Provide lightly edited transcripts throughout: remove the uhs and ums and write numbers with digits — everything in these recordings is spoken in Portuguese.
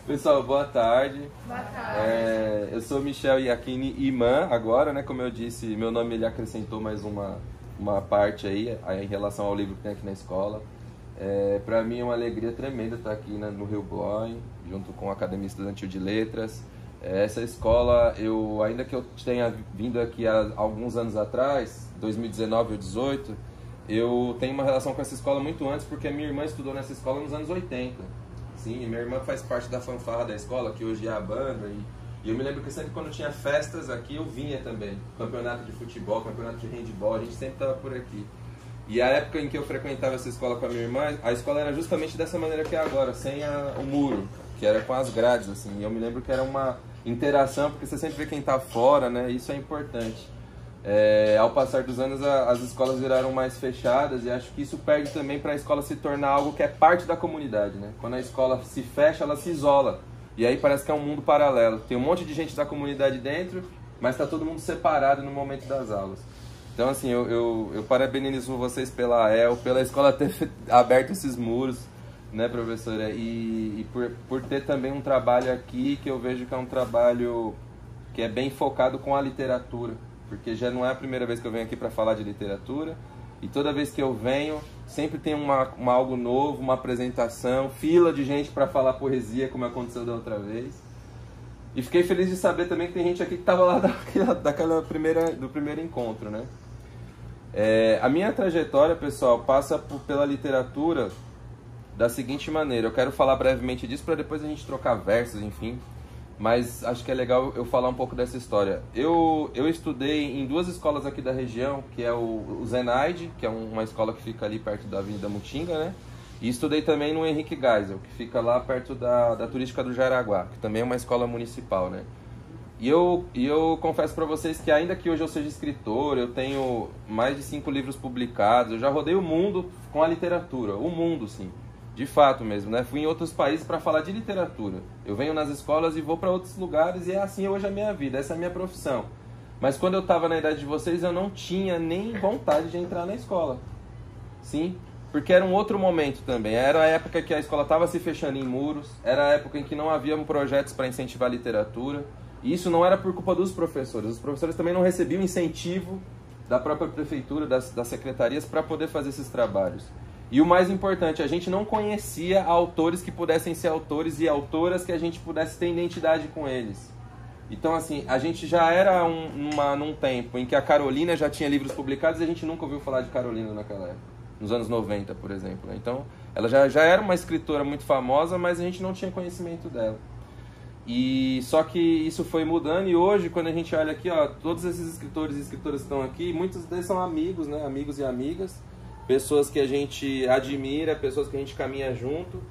Pessoal, boa tarde. Boa tarde. Eu sou Michel Iacchini Imã agora, né? Como eu disse, meu nome ele acrescentou mais uma parte aí em relação ao livro que tem aqui na escola. Para mim é uma alegria tremenda estar aqui no Rio Bloin, junto com a Academia Estudantil de Letras. Essa escola, ainda que eu tenha vindo aqui há alguns anos atrás, 2019 ou 2018, eu tenho uma relação com essa escola muito antes, porque a minha irmã estudou nessa escola nos anos 80. Sim, minha irmã faz parte da fanfarra da escola, que hoje é a banda, e eu me lembro que sempre quando tinha festas aqui eu vinha também. Campeonato de futebol, campeonato de handebol, a gente sempre estava por aqui. E a época em que eu frequentava essa escola com a minha irmã, a escola era justamente dessa maneira que é agora, sem o muro, que era com as grades, assim. E eu me lembro que era uma interação, porque você sempre vê quem está fora, né? Isso é importante. Ao passar dos anos, as escolas viraram mais fechadas e acho que isso perde também para a escola se tornar algo que é parte da comunidade, né? Quando a escola se fecha, ela se isola. E aí parece que é um mundo paralelo. Tem um monte de gente da comunidade dentro, mas está todo mundo separado no momento das aulas. Então, assim, eu parabenizo vocês pela pela escola ter aberto esses muros, né, professora? E por ter também um trabalho aqui que eu vejo que é um trabalho que é bem focado com a literatura. Porque já não é a primeira vez que eu venho aqui para falar de literatura, e toda vez que eu venho, sempre tem algo novo, uma apresentação, fila de gente para falar poesia, como aconteceu da outra vez. E fiquei feliz de saber também que tem gente aqui que estava lá do primeiro encontro, né? A minha trajetória, pessoal, passa pela literatura da seguinte maneira. Eu quero falar brevemente disso para depois a gente trocar versos, enfim. Mas acho que é legal eu falar um pouco dessa história. Eu estudei em duas escolas aqui da região, que é o Zenaide, que é uma escola que fica ali perto da Avenida Mutinga, né? E estudei também no Henrique Geisel, que fica lá perto da Turística do Jaraguá, que também é uma escola municipal, né? E eu confesso para vocês que ainda que hoje eu seja escritor, eu tenho mais de 5 livros publicados, eu já rodei o mundo com a literatura, o mundo, sim. De fato mesmo, né? Fui em outros países para falar de literatura. Eu venho nas escolas e vou para outros lugares e é assim hoje a minha vida, essa é a minha profissão. Mas quando eu estava na idade de vocês, eu não tinha nem vontade de entrar na escola. Sim, porque era um outro momento também. Era a época que a escola estava se fechando em muros, era a época em que não havia projetos para incentivar a literatura. E isso não era por culpa dos professores. Os professores também não recebiam incentivo da própria prefeitura, das secretarias, para poder fazer esses trabalhos. E o mais importante, a gente não conhecia autores que pudessem ser autores e autoras que a gente pudesse ter identidade com eles. Então, assim, a gente já era num tempo em que a Carolina já tinha livros publicados e a gente nunca ouviu falar de Carolina naquela época, nos anos 90, por exemplo. Então, ela já era uma escritora muito famosa, mas a gente não tinha conhecimento dela. E só que isso foi mudando e hoje, quando a gente olha aqui, ó, todos esses escritores e escritoras que estão aqui, muitos deles são amigos, né? Amigos e amigas. Pessoas que a gente admira, pessoas que a gente caminha junto.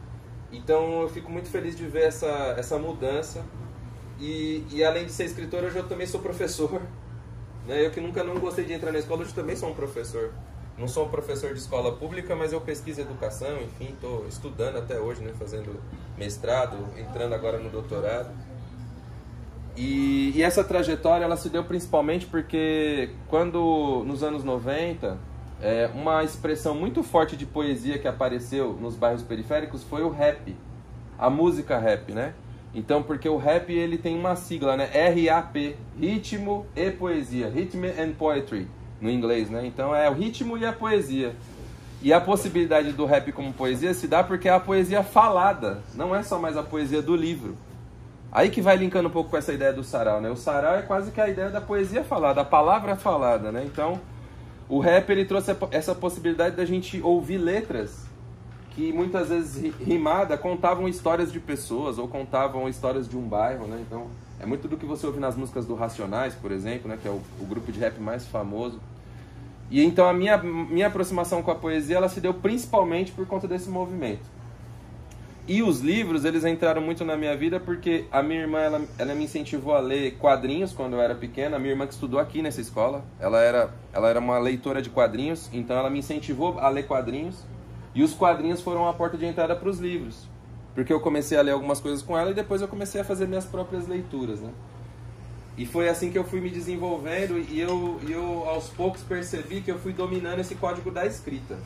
Então eu fico muito feliz de ver essa mudança. E além de ser escritor, hoje eu também sou professor. Né? Eu que nunca não gostei de entrar na escola, hoje também sou um professor. Não sou um professor de escola pública, mas eu pesquiso educação, enfim, estou estudando até hoje, né? Fazendo mestrado, entrando agora no doutorado. E essa trajetória ela se deu principalmente porque quando nos anos 90... uma expressão muito forte de poesia que apareceu nos bairros periféricos foi o rap, a música rap, né? Então, porque o rap ele tem uma sigla, né? RAP, ritmo e poesia, Rhythm and Poetry, no inglês, né? Então é o ritmo e a poesia. E a possibilidade do rap como poesia se dá porque é a poesia falada, não é só mais a poesia do livro. Aí que vai linkando um pouco com essa ideia do sarau, né? O sarau é quase que a ideia da poesia falada, a palavra falada, né? Então, o rap ele trouxe essa possibilidade da gente ouvir letras que muitas vezes rimada contavam histórias de pessoas ou contavam histórias de um bairro, né? Então é muito do que você ouve nas músicas do Racionais, por exemplo, né? Que é o grupo de rap mais famoso. E então a minha aproximação com a poesia ela se deu principalmente por conta desse movimento. E os livros, eles entraram muito na minha vida porque a minha irmã, ela me incentivou a ler quadrinhos quando eu era pequena. A minha irmã que estudou aqui nessa escola, ela era uma leitora de quadrinhos, então ela me incentivou a ler quadrinhos. E os quadrinhos foram a porta de entrada para os livros. Porque eu comecei a ler algumas coisas com ela e depois eu comecei a fazer minhas próprias leituras, né? E foi assim que eu fui me desenvolvendo e eu aos poucos percebi que eu fui dominando esse código da escrita.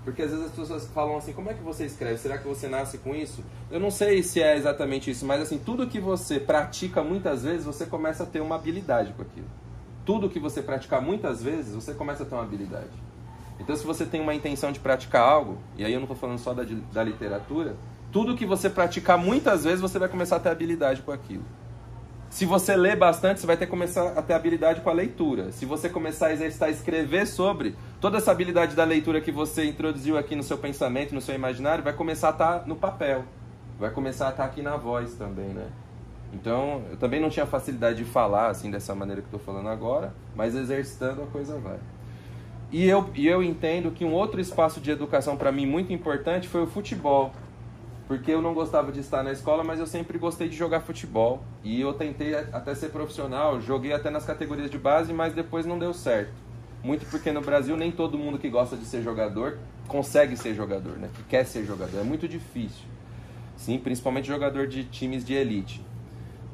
Porque às vezes as pessoas falam assim, como é que você escreve? Será que você nasce com isso? Eu não sei se é exatamente isso, mas assim, tudo que você pratica muitas vezes, você começa a ter uma habilidade com aquilo. Tudo que você praticar muitas vezes, você começa a ter uma habilidade. Então se você tem uma intenção de praticar algo, e aí eu não estou falando só da literatura, tudo que você praticar muitas vezes, você vai começar a ter habilidade com aquilo. Se você lê bastante, você vai ter que começar a ter habilidade com a leitura. Se você começar a exercitar, escrever sobre, toda essa habilidade da leitura que você introduziu aqui no seu pensamento, no seu imaginário, vai começar a estar no papel. Vai começar a estar aqui na voz também, né? Então, eu também não tinha facilidade de falar assim dessa maneira que estou falando agora, mas exercitando a coisa vai. E eu entendo que um outro espaço de educação para mim muito importante foi o futebol. Porque eu não gostava de estar na escola, mas eu sempre gostei de jogar futebol. E eu tentei até ser profissional, joguei até nas categorias de base, mas depois não deu certo. Muito porque no Brasil nem todo mundo que gosta de ser jogador consegue ser jogador, né? Que quer ser jogador. É muito difícil. Sim, principalmente jogador de times de elite.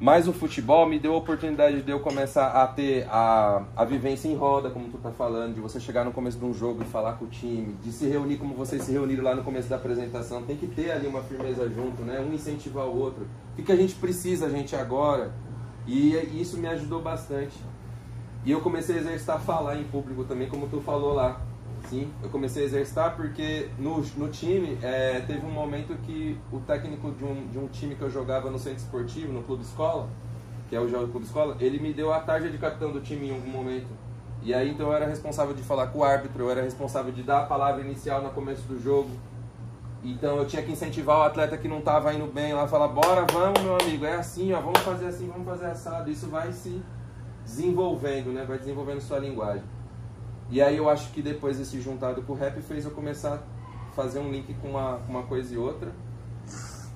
Mas o futebol me deu a oportunidade de eu começar a ter a vivência em roda, como tu tá falando, de você chegar no começo de um jogo e falar com o time, de se reunir como vocês se reuniram lá no começo da apresentação. Tem que ter ali uma firmeza junto, né? Um incentivar o outro. O que a gente precisa, gente, agora? E isso me ajudou bastante. E eu comecei a exercitar falar em público também, como tu falou lá. Sim, eu comecei a exercitar porque no time teve um momento que o técnico de um time que eu jogava no centro esportivo, no Clube Escola, que é o Jovem Clube Escola, ele me deu a tarja de capitão do time em algum momento. E aí então eu era responsável de falar com o árbitro, eu era responsável de dar a palavra inicial no começo do jogo. Então eu tinha que incentivar o atleta que não estava indo bem lá, falar, bora, vamos meu amigo, é assim, ó, vamos fazer assim, vamos fazer assado. Isso vai se desenvolvendo, né? Vai desenvolvendo sua linguagem. E aí eu acho que depois esse juntado com o rap fez eu começar a fazer um link com uma coisa e outra.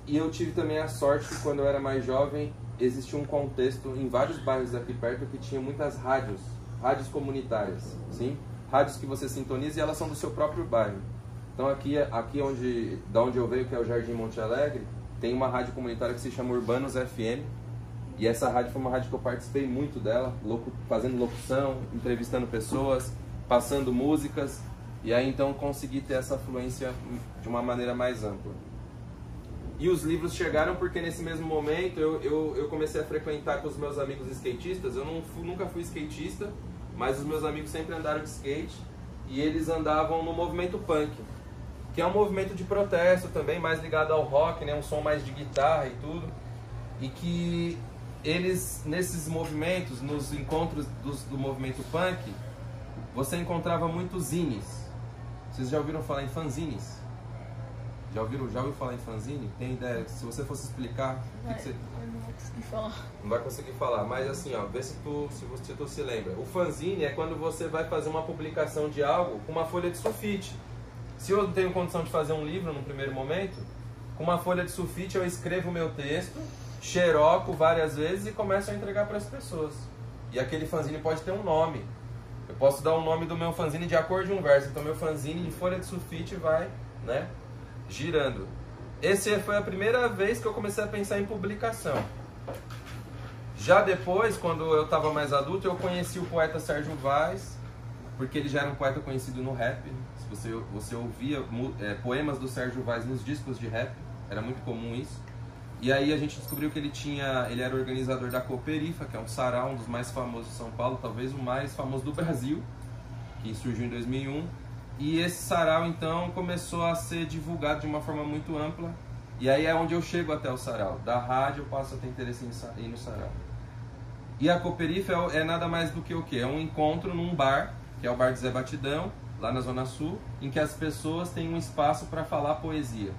E eu tive também a sorte que quando eu era mais jovem, existia um contexto em vários bairros aqui perto que tinha muitas rádios comunitárias, sim? Rádios que você sintoniza e elas são do seu próprio bairro. Então aqui da onde eu venho, que é o Jardim Monte Alegre, tem uma rádio comunitária que se chama Urbanos FM. E essa rádio foi uma rádio que eu participei muito dela, fazendo locução, entrevistando pessoas, passando músicas, e aí então consegui ter essa fluência de uma maneira mais ampla. E os livros chegaram porque nesse mesmo momento eu comecei a frequentar com os meus amigos skatistas. Eu nunca fui skatista, mas os meus amigos sempre andaram de skate, e eles andavam no movimento punk, que é um movimento de protesto também, mais ligado ao rock, né, um som mais de guitarra e tudo, e que eles, nesses movimentos, nos encontros do movimento punk, você encontrava muitos zines. Vocês já ouviram falar em fanzines? Já ouviu falar em fanzine? Tem ideia? Se você fosse explicar, o que você... Eu não vou conseguir falar. Não vai conseguir falar, mas assim, ó, vê se tu se lembra. O fanzine é quando você vai fazer uma publicação de algo com uma folha de sulfite. Se eu não tenho condição de fazer um livro no primeiro momento, com uma folha de sulfite eu escrevo o meu texto, xeroco várias vezes e começo a entregar para as pessoas. E aquele fanzine pode ter um nome. Eu posso dar o nome do meu fanzine de acordo de um verso. Então meu fanzine de folha de sulfite vai, né, girando. Essa foi a primeira vez que eu comecei a pensar em publicação. Já depois, quando eu estava mais adulto, eu conheci o poeta Sérgio Vaz, porque ele já era um poeta conhecido no rap. Se você ouvia poemas do Sérgio Vaz nos discos de rap, era muito comum isso. E aí a gente descobriu que ele era organizador da Cooperifa, que é um sarau, um dos mais famosos de São Paulo, talvez o mais famoso do Brasil, que surgiu em 2001. E esse sarau, então, começou a ser divulgado de uma forma muito ampla. E aí é onde eu chego até o sarau. Da rádio eu passo a ter interesse em ir no sarau. E a Cooperifa é nada mais do que o quê? É um encontro num bar, que é o Bar de Zé Batidão, lá na Zona Sul, em que as pessoas têm um espaço para falar poesia.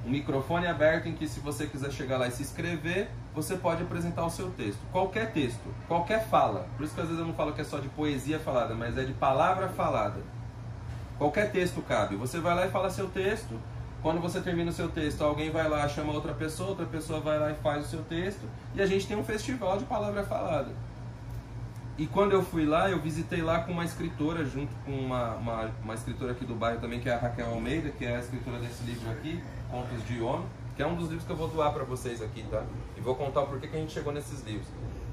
Um microfone aberto em que, se você quiser chegar lá e se inscrever, você pode apresentar o seu texto. Qualquer texto, qualquer fala. Por isso que às vezes eu não falo que é só de poesia falada, mas é de palavra falada. Qualquer texto cabe. Você vai lá e fala seu texto. Quando você termina o seu texto, alguém vai lá, chama outra pessoa vai lá e faz o seu texto. E a gente tem um festival de palavra falada. E quando eu fui lá, eu visitei lá com uma escritora, junto com uma escritora aqui do bairro também, que é a Raquel Almeida, que é a escritora desse livro aqui, Contos de Ono, que é um dos livros que eu vou doar para vocês aqui, tá? E vou contar o porquê que a gente chegou nesses livros.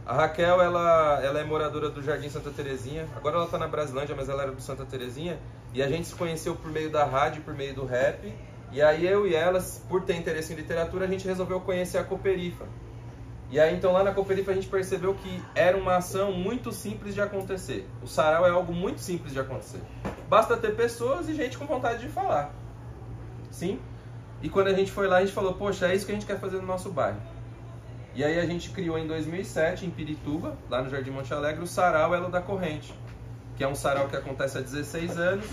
A Raquel, ela é moradora do Jardim Santa Terezinha. Agora ela está na Brasilândia, mas ela era do Santa Terezinha. E a gente se conheceu por meio da rádio, por meio do rap. E aí eu e elas, por ter interesse em literatura, a gente resolveu conhecer a Cooperifa. E aí então lá na Cooperifa a gente percebeu que era uma ação muito simples de acontecer. O sarau é algo muito simples de acontecer. Basta ter pessoas e gente com vontade de falar. Sim? E quando a gente foi lá, a gente falou, poxa, é isso que a gente quer fazer no nosso bairro. E aí a gente criou em 2007, em Pirituba, lá no Jardim Monte Alegre, o Sarau Elo da Corrente, que é um sarau que acontece há 16 anos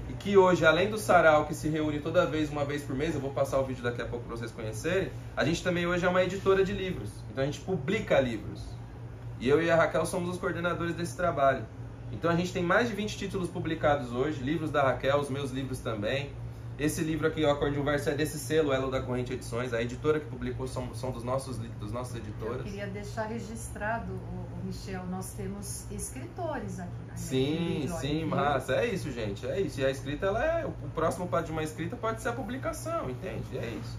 e que hoje, além do sarau que se reúne toda vez, uma vez por mês, eu vou passar o vídeo daqui a pouco para vocês conhecerem, a gente também hoje é uma editora de livros, então a gente publica livros. E eu e a Raquel somos os coordenadores desse trabalho. Então a gente tem mais de 20 títulos publicados hoje, livros da Raquel, os meus livros também. Esse livro aqui, o Acorde de um Verso, é desse selo, Elo da Corrente Edições. A editora que publicou são dos nossos editores. Eu queria deixar registrado, o Michel, nós temos escritores aqui. Né? Sim, sim, massa. É isso, gente, é isso. E a escrita, o próximo passo de uma escrita pode ser a publicação, entende? É isso.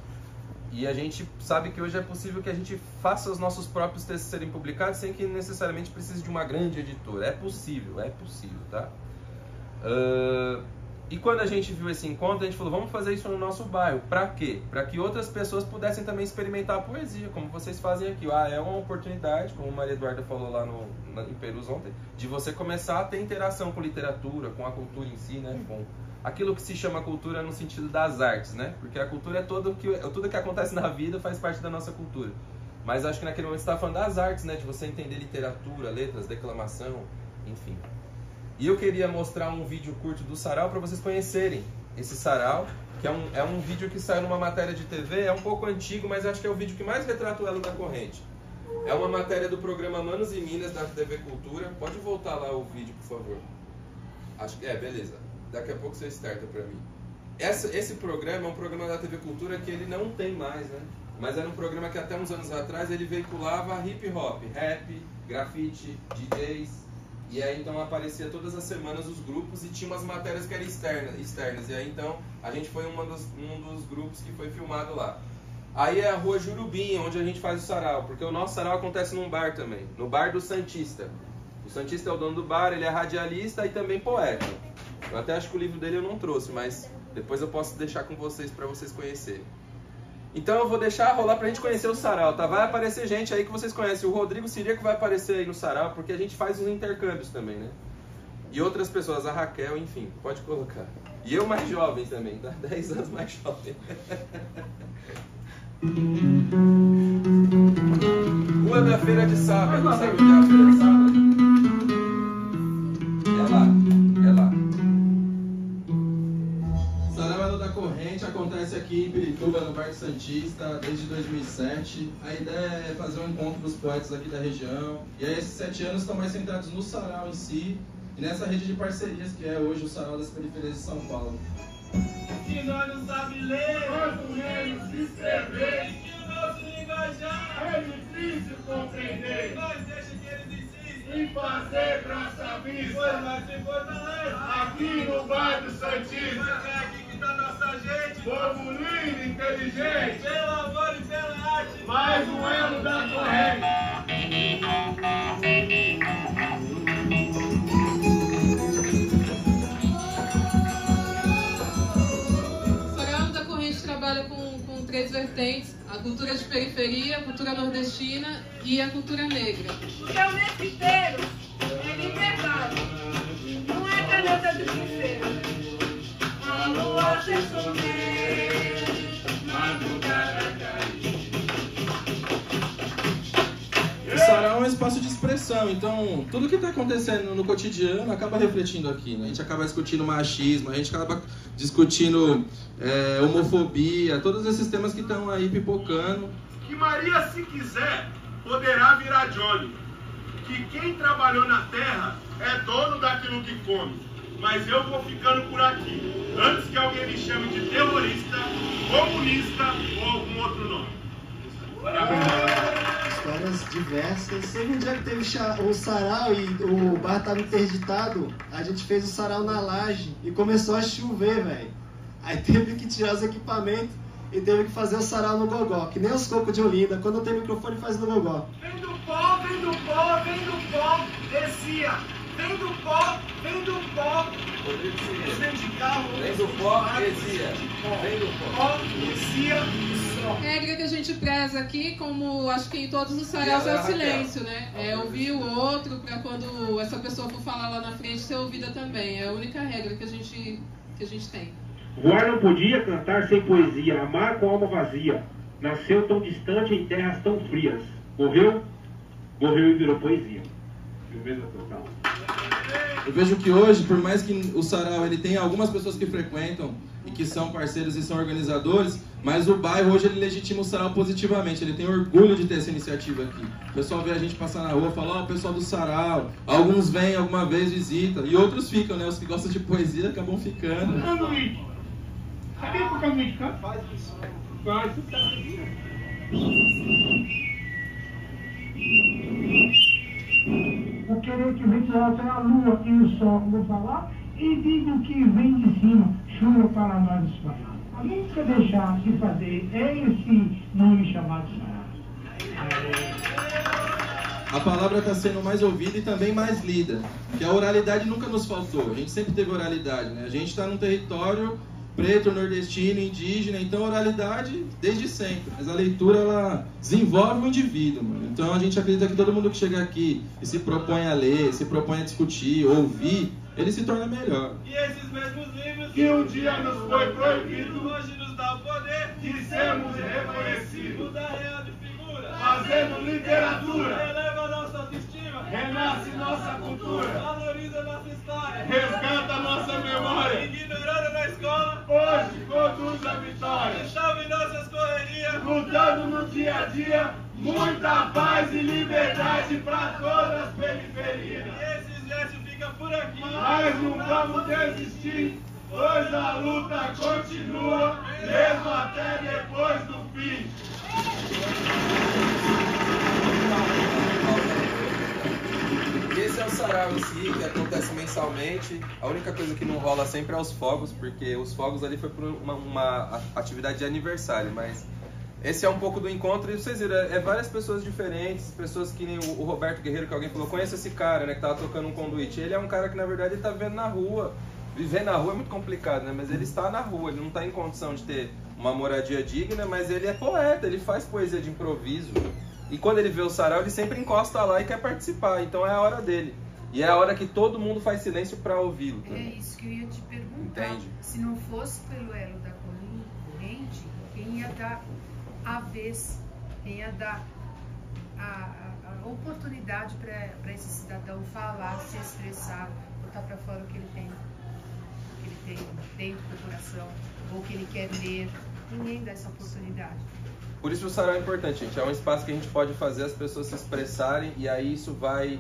E a gente sabe que hoje é possível que a gente faça os nossos próprios textos serem publicados sem que necessariamente precise de uma grande editora. É possível, tá? E quando a gente viu esse encontro, a gente falou, vamos fazer isso no nosso bairro. Pra quê? Pra que outras pessoas pudessem também experimentar a poesia, como vocês fazem aqui. É uma oportunidade, como a Maria Eduarda falou lá em Perus ontem, de você começar a ter interação com literatura, com a cultura em si, né? Com aquilo que se chama cultura no sentido das artes, né? Porque a cultura é tudo que acontece na vida, faz parte da nossa cultura. Mas acho que naquele momento você estava falando das artes, né? De você entender literatura, letras, declamação, enfim. E eu queria mostrar um vídeo curto do sarau para vocês conhecerem esse sarau, que é um vídeo que saiu numa matéria de TV, é um pouco antigo, mas acho que é o vídeo que mais retrata o Elo da Corrente. É uma matéria do programa Manos e Minas da TV Cultura. Pode voltar lá o vídeo, por favor. Acho que beleza. Daqui a pouco você starta para mim. Esse programa é um programa da TV Cultura que ele não tem mais, né? Mas era um programa que até uns anos atrás ele veiculava hip hop, rap, grafite, DJs. E aí então aparecia todas as semanas os grupos e tinha umas matérias que eram externas. E aí então a gente foi um dos grupos que foi filmado lá. Aí é a Rua Jurubim, onde a gente faz o sarau, porque o nosso sarau acontece num bar também, no bar do Santista. O Santista é o dono do bar, ele é radialista e também poeta. Eu até acho que o livro dele eu não trouxe, mas depois eu posso deixar com vocês para vocês conhecerem. Então eu vou deixar rolar pra gente conhecer o sarau, tá? Vai aparecer gente aí que vocês conhecem. O Rodrigo Siriaco vai aparecer aí no sarau, porque a gente faz os intercâmbios também, né? E outras pessoas, a Raquel, enfim, pode colocar. E eu mais jovem também, tá? 10 anos mais jovem. Rua da Feira de Sábado, sabe onde é a Feira de Sábado? É lá. Sarau Elo da Corrente acontece aqui em Pirituba, no Parque Santista, desde 2007. A ideia é fazer um encontro dos poetas aqui da região. E aí esses 7 anos estão mais centrados no sarau em si e nessa rede de parcerias que é hoje o Sarau das Periferias de São Paulo. Que nós não sabemos ler, quanto menos escrever, e que o nosso linguajar é difícil compreender. Nós deixa que eles insistem em fazer graça vista, pois nós se fortalecemos aqui no bairro Santista. Mas é aqui que tá nossa gente, povo lindo, inteligente, pelo amor e pela arte, mais um elo da corrente. Trabalha com 3 vertentes: a cultura de periferia, a cultura nordestina e a cultura negra. O seu necesseiro é liberdade, não é caneta de pincel. A lua se esconder, madrugada cair. O sarau é um espaço de expressão, então tudo que está acontecendo no cotidiano acaba refletindo aqui, né? A gente acaba discutindo machismo, a gente acaba discutindo homofobia, todos esses temas que estão aí pipocando. Que Maria, se quiser, poderá virar Johnny. Que quem trabalhou na terra é dono daquilo que come. Mas eu vou ficando por aqui, antes que alguém me chame de terrorista, comunista ou algum outro nome. Histórias diversas. Teve um dia que teve o sarau e o bar estava interditado, a gente fez o sarau na laje e começou a chover, velho. Aí teve que tirar os equipamentos e teve que fazer o sarau no gogó, que nem os cocos de Olinda, quando tem microfone faz no gogó. Vem do pó, vem do pó, vem do pó, descia. Vem do pó, vem do pó. Vem de carro, vem do pó, descia. Vem do pó, descia. Regra que a gente preza aqui, como acho que em todos os saraus, é o silêncio, né? É ouvir o outro para quando essa pessoa for falar lá na frente ser ouvida também. É a única regra que a gente tem. Voar não podia cantar sem poesia, amar com alma vazia. Nasceu tão distante em terras tão frias. Morreu e virou poesia. Firmeza total. Eu vejo que hoje, por mais que o sarau ele tem algumas pessoas que frequentam e que são parceiros e são organizadores, mas o bairro hoje ele legitima o sarau positivamente, ele tem orgulho de ter essa iniciativa aqui. O pessoal vê a gente passar na rua, fala, ó, o pessoal do sarau, alguns vêm alguma vez, visitam, e outros ficam, né? Os que gostam de poesia acabam ficando. Canuíte. Sabia que o Canuíte canta? Faz isso. Faz isso. O querer que vem de alto é a lua e o sol, vou falar, e digo que vem de cima, chuva para nós espalhar. A gente quer deixar de fazer esse nome chamado sarau. A palavra está sendo mais ouvida e também mais lida, que a oralidade nunca nos faltou, a gente sempre teve oralidade, né? A gente está num território preto, nordestino, indígena, então a oralidade desde sempre, mas a leitura ela desenvolve o indivíduo, mano. Então a gente acredita que todo mundo que chega aqui e se propõe a ler, se propõe a discutir, ouvir, ele se torna melhor. E esses mesmos livros que um dia nos foi proibido, hoje nos dá o poder de sermos reconhecidos, muda real de figura, fazendo literatura, eleva nossa autoestima, renasce nossa cultura, valoriza nossa história, resgata nossa memória, ignorando na escola, hoje conduz a vitória, salve nossas correrias, lutando no dia a dia, muita paz e liberdade para todas as periferias. E esse gesto fica por aqui, mas não vamos desistir, pois a luta continua, mesmo até depois do fim. Esse é o sarau em si, que acontece mensalmente. A única coisa que não rola sempre é os fogos, porque os fogos ali foi por uma atividade de aniversário, mas esse é um pouco do encontro, e vocês viram, é várias pessoas diferentes, pessoas que nem o Roberto Guerreiro, que alguém falou, conhece esse cara, né, que tava tocando um conduíte. Ele é um cara que na verdade ele tá vivendo na rua. Viver na rua é muito complicado, né, mas ele está na rua, ele não está em condição de ter uma moradia digna, mas ele é poeta, ele faz poesia de improviso. E quando ele vê o sarau, ele sempre encosta lá e quer participar, então é a hora dele. E é a hora que todo mundo faz silêncio para ouvi-lo. É isso que eu ia te perguntar. Entende? Se não fosse pelo elo da corrente, quem ia dar a vez, quem ia dar a oportunidade para esse cidadão falar, se expressar, botar para fora o que ele tem dentro do coração, ou que ele quer ler. Ninguém dá essa oportunidade. Por isso o sarau é importante, gente. É um espaço que a gente pode fazer as pessoas se expressarem, e aí isso vai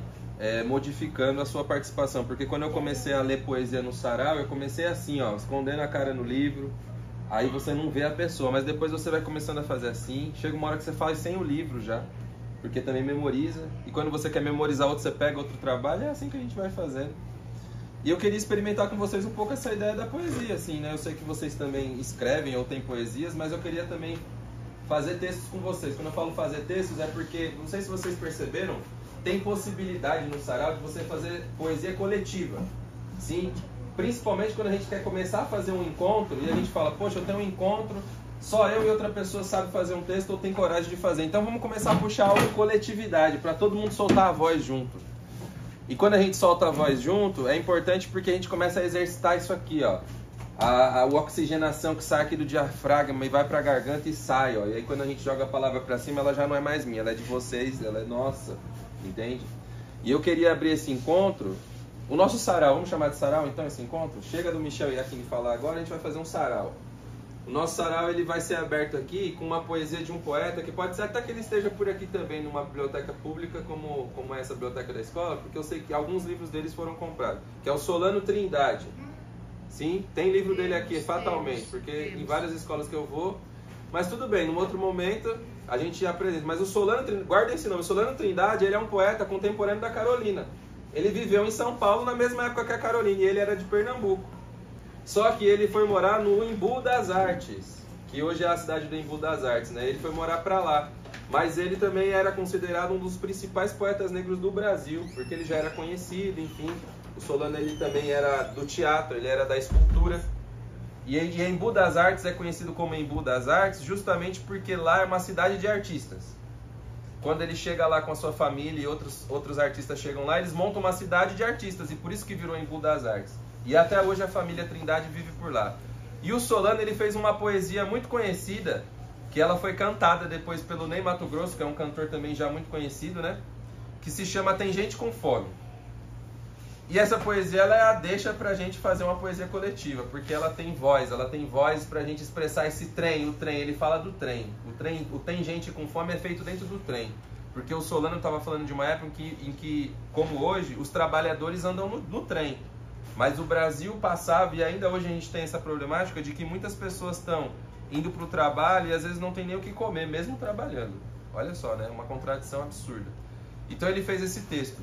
modificando a sua participação. Porque quando eu comecei a ler poesia no sarau, eu comecei assim, ó, escondendo a cara no livro. Aí você não vê a pessoa, mas depois você vai começando a fazer assim. Chega uma hora que você faz sem o livro já, porque também memoriza. E quando você quer memorizar outro, você pega outro trabalho. É assim que a gente vai fazendo. E eu queria experimentar com vocês um pouco essa ideia da poesia, assim, né? Eu sei que vocês também escrevem ou têm poesias, mas eu queria também fazer textos com vocês. Quando eu falo fazer textos é porque, não sei se vocês perceberam, tem possibilidade no sarau de você fazer poesia coletiva. Sim, principalmente quando a gente quer começar a fazer um encontro e a gente fala, poxa, eu tenho um encontro, só eu e outra pessoa sabe fazer um texto ou tem coragem de fazer. Então vamos começar a puxar algo coletividade, para todo mundo soltar a voz junto. E quando a gente solta a voz junto, é importante porque a gente começa a exercitar isso aqui, ó. A oxigenação que sai aqui do diafragma e vai para a garganta e sai, ó. E aí quando a gente joga a palavra para cima, ela já não é mais minha, ela é de vocês, ela é nossa, entende? E eu queria abrir esse encontro, o nosso sarau, vamos chamar de sarau então esse encontro? Chega do Michel e Aquino falar agora, a gente vai fazer um sarau. O nosso sarau ele vai ser aberto aqui com uma poesia de um poeta, que pode ser até que ele esteja por aqui também numa biblioteca pública como essa biblioteca da escola, porque eu sei que alguns livros deles foram comprados, que é o Solano Trindade. Sim, tem livro dele aqui, fatalmente, porque em várias escolas que eu vou, mas tudo bem, num outro momento a gente apresenta. Mas o Solano Trindade, guarda esse nome, o Solano Trindade, ele é um poeta contemporâneo da Carolina. Ele viveu em São Paulo na mesma época que a Carolina, e ele era de Pernambuco. Só que ele foi morar no Embu das Artes. que hoje é a cidade do Embu das Artes, né? Ele foi morar para lá, mas ele também era considerado um dos principais poetas negros do Brasil, porque ele já era conhecido, enfim. O Solano ele também era do teatro, ele era da escultura. E Embu das Artes é conhecido como Embu das Artes justamente porque lá é uma cidade de artistas. Quando ele chega lá com a sua família e outros artistas chegam lá, eles montam uma cidade de artistas, e por isso que virou Embu das Artes. E até hoje a família Trindade vive por lá. E o Solano ele fez uma poesia muito conhecida, que ela foi cantada depois pelo Ney Matogrosso, que é um cantor também já muito conhecido, né? Que se chama Tem Gente com Fome. E essa poesia ela é a deixa pra gente fazer uma poesia coletiva, porque ela tem voz pra gente expressar esse trem, o trem, ele fala do trem. O Tem Gente com Fome é feito dentro do trem. Porque o Solano estava falando de uma época em que, como hoje, os trabalhadores andam no trem. Mas o Brasil passava, e ainda hoje a gente tem essa problemática de que muitas pessoas estão indo para o trabalho e às vezes não tem nem o que comer, mesmo trabalhando. Olha só, né? Uma contradição absurda. Então ele fez esse texto.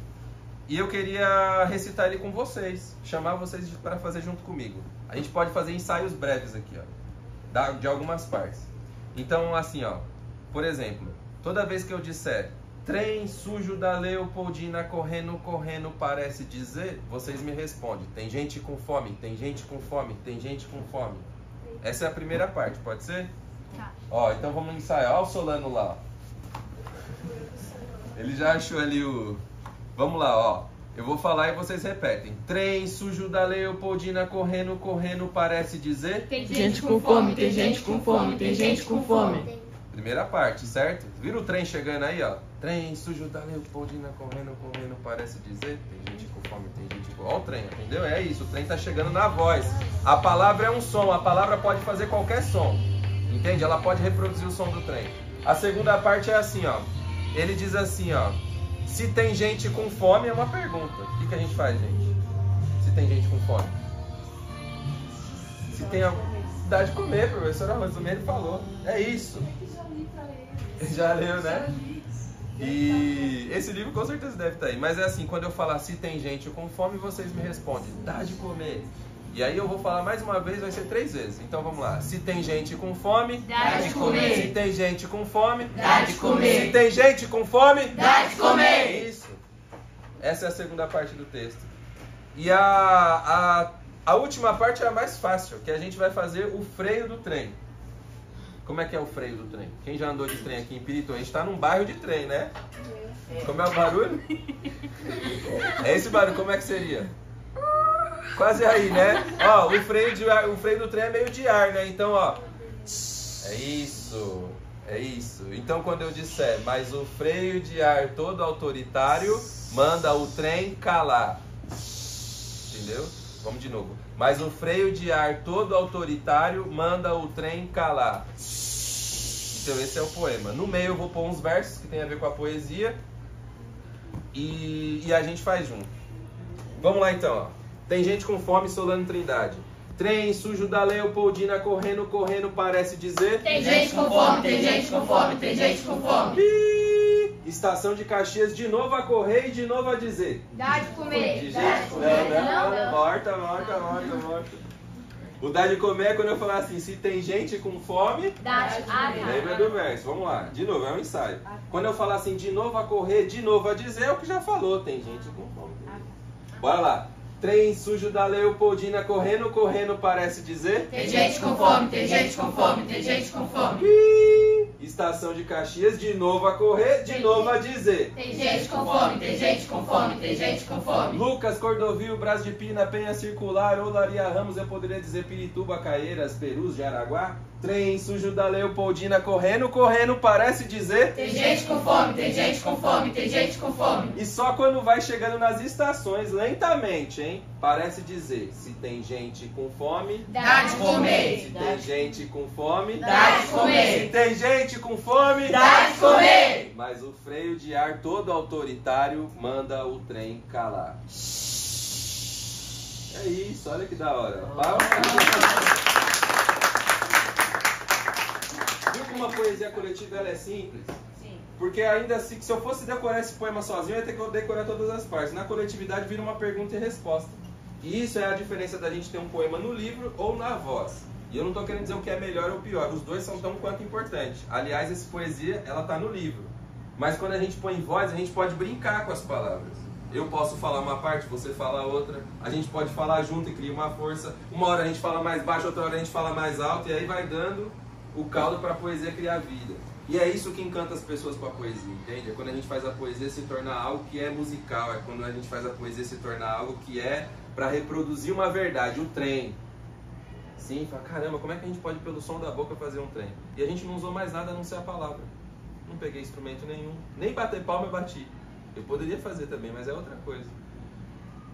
E eu queria recitar ele com vocês, chamar vocês para fazer junto comigo. A gente pode fazer ensaios breves aqui, ó, de algumas partes. Então, assim, ó, por exemplo, toda vez que eu disser trem sujo da Leopoldina correndo, correndo, parece dizer, vocês me respondem, tem gente com fome, tem gente com fome, tem gente com fome. Essa é a primeira parte, pode ser? Tá. Ó, então vamos ensaiar. Ó o Solano lá, ó. Ele já achou ali o... Vamos lá, ó. Eu vou falar e vocês repetem. Trem sujo da Leopoldina correndo, correndo, parece dizer... Tem gente com fome, tem gente com fome, tem gente com fome. Primeira parte, certo? Vira o trem chegando aí, ó. Trem sujo da Leopoldina correndo, correndo, parece dizer... Tem gente com fome, tem gente com fome. Ó o trem, entendeu? É isso, o trem tá chegando na voz. A palavra é um som, a palavra pode fazer qualquer som. Entende? Ela pode reproduzir o som do trem. A segunda parte é assim, ó. Ele diz assim, ó. Se tem gente com fome, é uma pergunta. O que a gente faz, gente? Se tem gente com fome? Se tem alguma... Dá de comer, professor Arroz, ele falou. É isso. Já leu, né? E esse livro com certeza deve estar aí. Mas é assim, quando eu falar se tem gente com fome, vocês me respondem. Dá de comer. E aí eu vou falar mais uma vez, vai ser 3 vezes. Então vamos lá. Se tem gente com fome, dá de comer. Se tem gente com fome, dá de comer. Se tem gente com fome, dá de comer. Isso. Essa é a segunda parte do texto. E a última parte é a mais fácil, que a gente vai fazer o freio do trem. Como é que é o freio do trem? Quem já andou de trem aqui em Pirituba? A gente está num bairro de trem, né? Como é o barulho? É esse barulho, como é que seria? Quase aí, né? Ó, o freio do trem é meio de ar, né? Então, ó. É isso. É isso. Então, quando eu disser, mas o freio de ar todo autoritário manda o trem calar. Entendeu? Vamos de novo. Mas o freio de ar todo autoritário manda o trem calar. Então, esse é o poema. No meio eu vou pôr uns versos que tem a ver com a poesia. E a gente faz junto. Vamos lá, então, ó. Tem gente com fome, Solano Trindade. Trem sujo da Leopoldina correndo, correndo, parece dizer... Tem gente com fome, tem gente com fome, tem gente com fome. Estação de Caxias, de novo a correr e de novo a dizer... Dá de comer. De dá de comer. Não. Morta. O dá de comer é quando eu falar assim, se tem gente com fome... Dá de comer. Lembra do verso, vamos lá. De novo, é um ensaio. Quando eu falar assim, de novo a correr, de novo a dizer, é o que já falou. Tem gente com fome. Bora lá. Trem sujo da Leopoldina correndo, correndo, parece dizer... Tem gente com fome, tem gente com fome, tem gente com fome. Estação de Caxias, de novo a correr, de novo a dizer... Tem gente com fome, tem gente com fome, tem gente com fome. Lucas, Cordovil, Brás de Pina, Penha Circular, Olaria Ramos, eu poderia dizer Pirituba, Caeiras, Perus, Jaraguá. Trem sujo da Leopoldina correndo, correndo, parece dizer... Tem gente com fome, tem gente com fome, tem gente com fome. E só quando vai chegando nas estações, lentamente, hein? Parece dizer, se tem gente com fome... Dá de comer. Se tem gente com fome... Dá de comer. Se tem gente com fome... Dá de comer. Mas o freio de ar todo autoritário manda o trem calar. É isso, olha que da hora. Viu como uma poesia coletiva ela é simples? Sim. Porque ainda assim, se eu fosse decorar esse poema sozinho, eu ia ter que decorar todas as partes. Na coletividade vira uma pergunta e resposta. E isso é a diferença da gente ter um poema no livro ou na voz. E eu não estou querendo dizer o que é melhor ou pior. Os dois são tão quanto importantes. Aliás, essa poesia, ela está no livro. Mas quando a gente põe em voz, a gente pode brincar com as palavras. Eu posso falar uma parte, você fala outra. A gente pode falar junto e cria uma força. Uma hora a gente fala mais baixo, outra hora a gente fala mais alto. E aí vai dando o caldo para a poesia criar vida. E é isso que encanta as pessoas com a poesia, entende? É quando a gente faz a poesia se tornar algo que é musical. É quando a gente faz a poesia se tornar algo que é para reproduzir uma verdade, o trem. Sim, fala, caramba, como é que a gente pode pelo som da boca fazer um trem? E a gente não usou mais nada a não ser a palavra. Não peguei instrumento nenhum. Nem bater palma eu bati. Eu poderia fazer também, mas é outra coisa.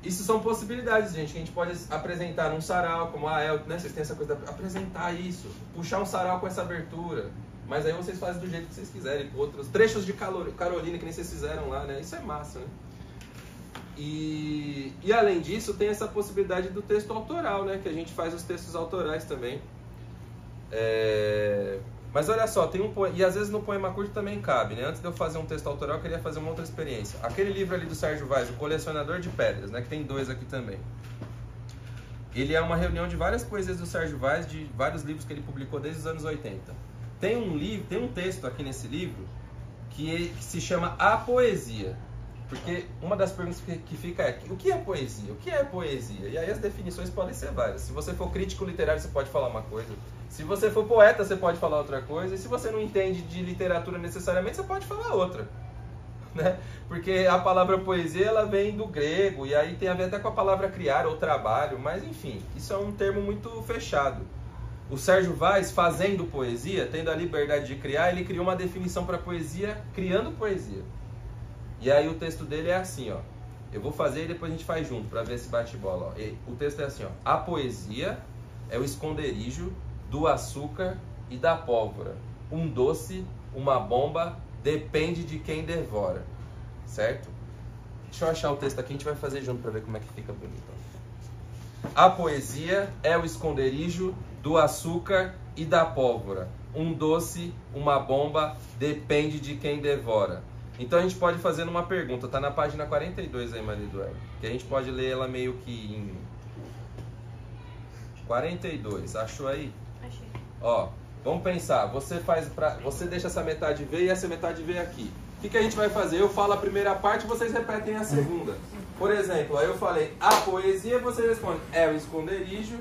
Isso são possibilidades, gente, que a gente pode apresentar num sarau, como a El, né? Vocês têm essa coisa de apresentar isso, puxar um sarau com essa abertura. Mas aí vocês fazem do jeito que vocês quiserem, outros trechos de Carolina que nem vocês fizeram lá, né? Isso é massa, né? E além disso, tem essa possibilidade do texto autoral, né? Que a gente faz os textos autorais também. Mas olha só, tem um poema, e às vezes no poema curto também cabe, né? Antes de eu fazer um texto autoral, eu queria fazer uma outra experiência. Aquele livro ali do Sérgio Vaz, O Colecionador de Pedras, né? Que tem 2 aqui também. Ele é uma reunião de várias poesias do Sérgio Vaz, de vários livros que ele publicou desde os anos 80. Tem um texto aqui nesse livro que se chama A Poesia. Porque uma das perguntas que fica é, o que é poesia? O que é poesia? E aí as definições podem ser várias. Se você for crítico literário, você pode falar uma coisa. Se você for poeta, você pode falar outra coisa. E se você não entende de literatura necessariamente, você pode falar outra. Né? Porque a palavra poesia, ela vem do grego. E aí tem a ver até com a palavra criar ou trabalho. Mas enfim, isso é um termo muito fechado. O Sérgio Vaz, fazendo poesia, tendo a liberdade de criar, ele criou uma definição para poesia, criando poesia. E aí o texto dele é assim, ó. Eu vou fazer e depois a gente faz junto, para ver se bate bola. Ó. O texto é assim, ó. A poesia é o esconderijo do açúcar e da pólvora. Um doce, uma bomba, depende de quem devora. Certo? Deixa eu achar o texto aqui, a gente vai fazer junto para ver como é que fica bonito. A poesia é o esconderijo do açúcar e da pólvora. Um doce, uma bomba, depende de quem devora. Então a gente pode fazer uma pergunta, tá na página 42 aí, Maria Eduarda, que a gente pode ler ela meio que em 42, achou aí? Achei. Ó, vamos pensar, você deixa essa metade V e essa metade V aqui. O que a gente vai fazer? Eu falo a primeira parte, vocês repetem a segunda. Por exemplo, aí eu falei, a poesia, você responde, é o esconderijo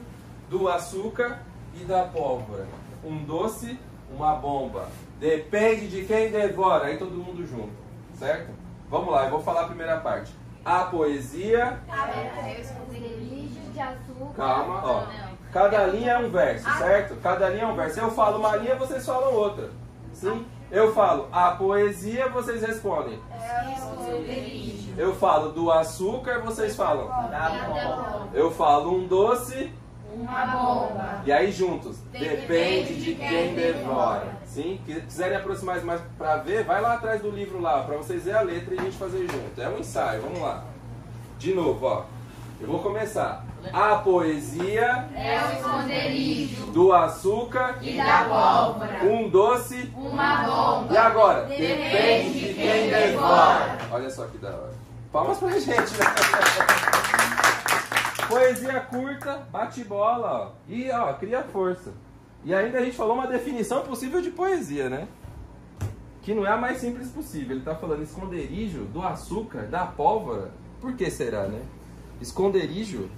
do açúcar e da pólvora. Um doce, uma bomba. Depende de quem devora. Aí todo mundo junto, certo? Vamos lá, eu vou falar a primeira parte. A poesia... É o esconderijo de açúcar... Calma, ó. Cada linha é um verso, certo? Cada linha é um verso. Eu falo uma linha, vocês falam outra. Sim? Eu falo a poesia, vocês respondem. Eu falo do açúcar, vocês falam. Eu falo um doce... Uma bomba. E aí juntos, depende de quem devora. Sim? Quiserem aproximar mais para ver, vai lá atrás do livro lá, para vocês verem a letra e a gente fazer junto. É um ensaio, vamos lá. De novo, ó. Eu vou começar. A poesia é o esconderijo do açúcar e da pólvora. Um doce, uma bomba. E agora? Depende de quem devora. Olha só que da hora. Palmas pra gente, né? Poesia curta, bate bola, ó. E ó, cria força. E ainda a gente falou uma definição possível de poesia, né? Que não é a mais simples possível. Ele tá falando esconderijo do açúcar, da pólvora. Por que será, né? Esconderijo?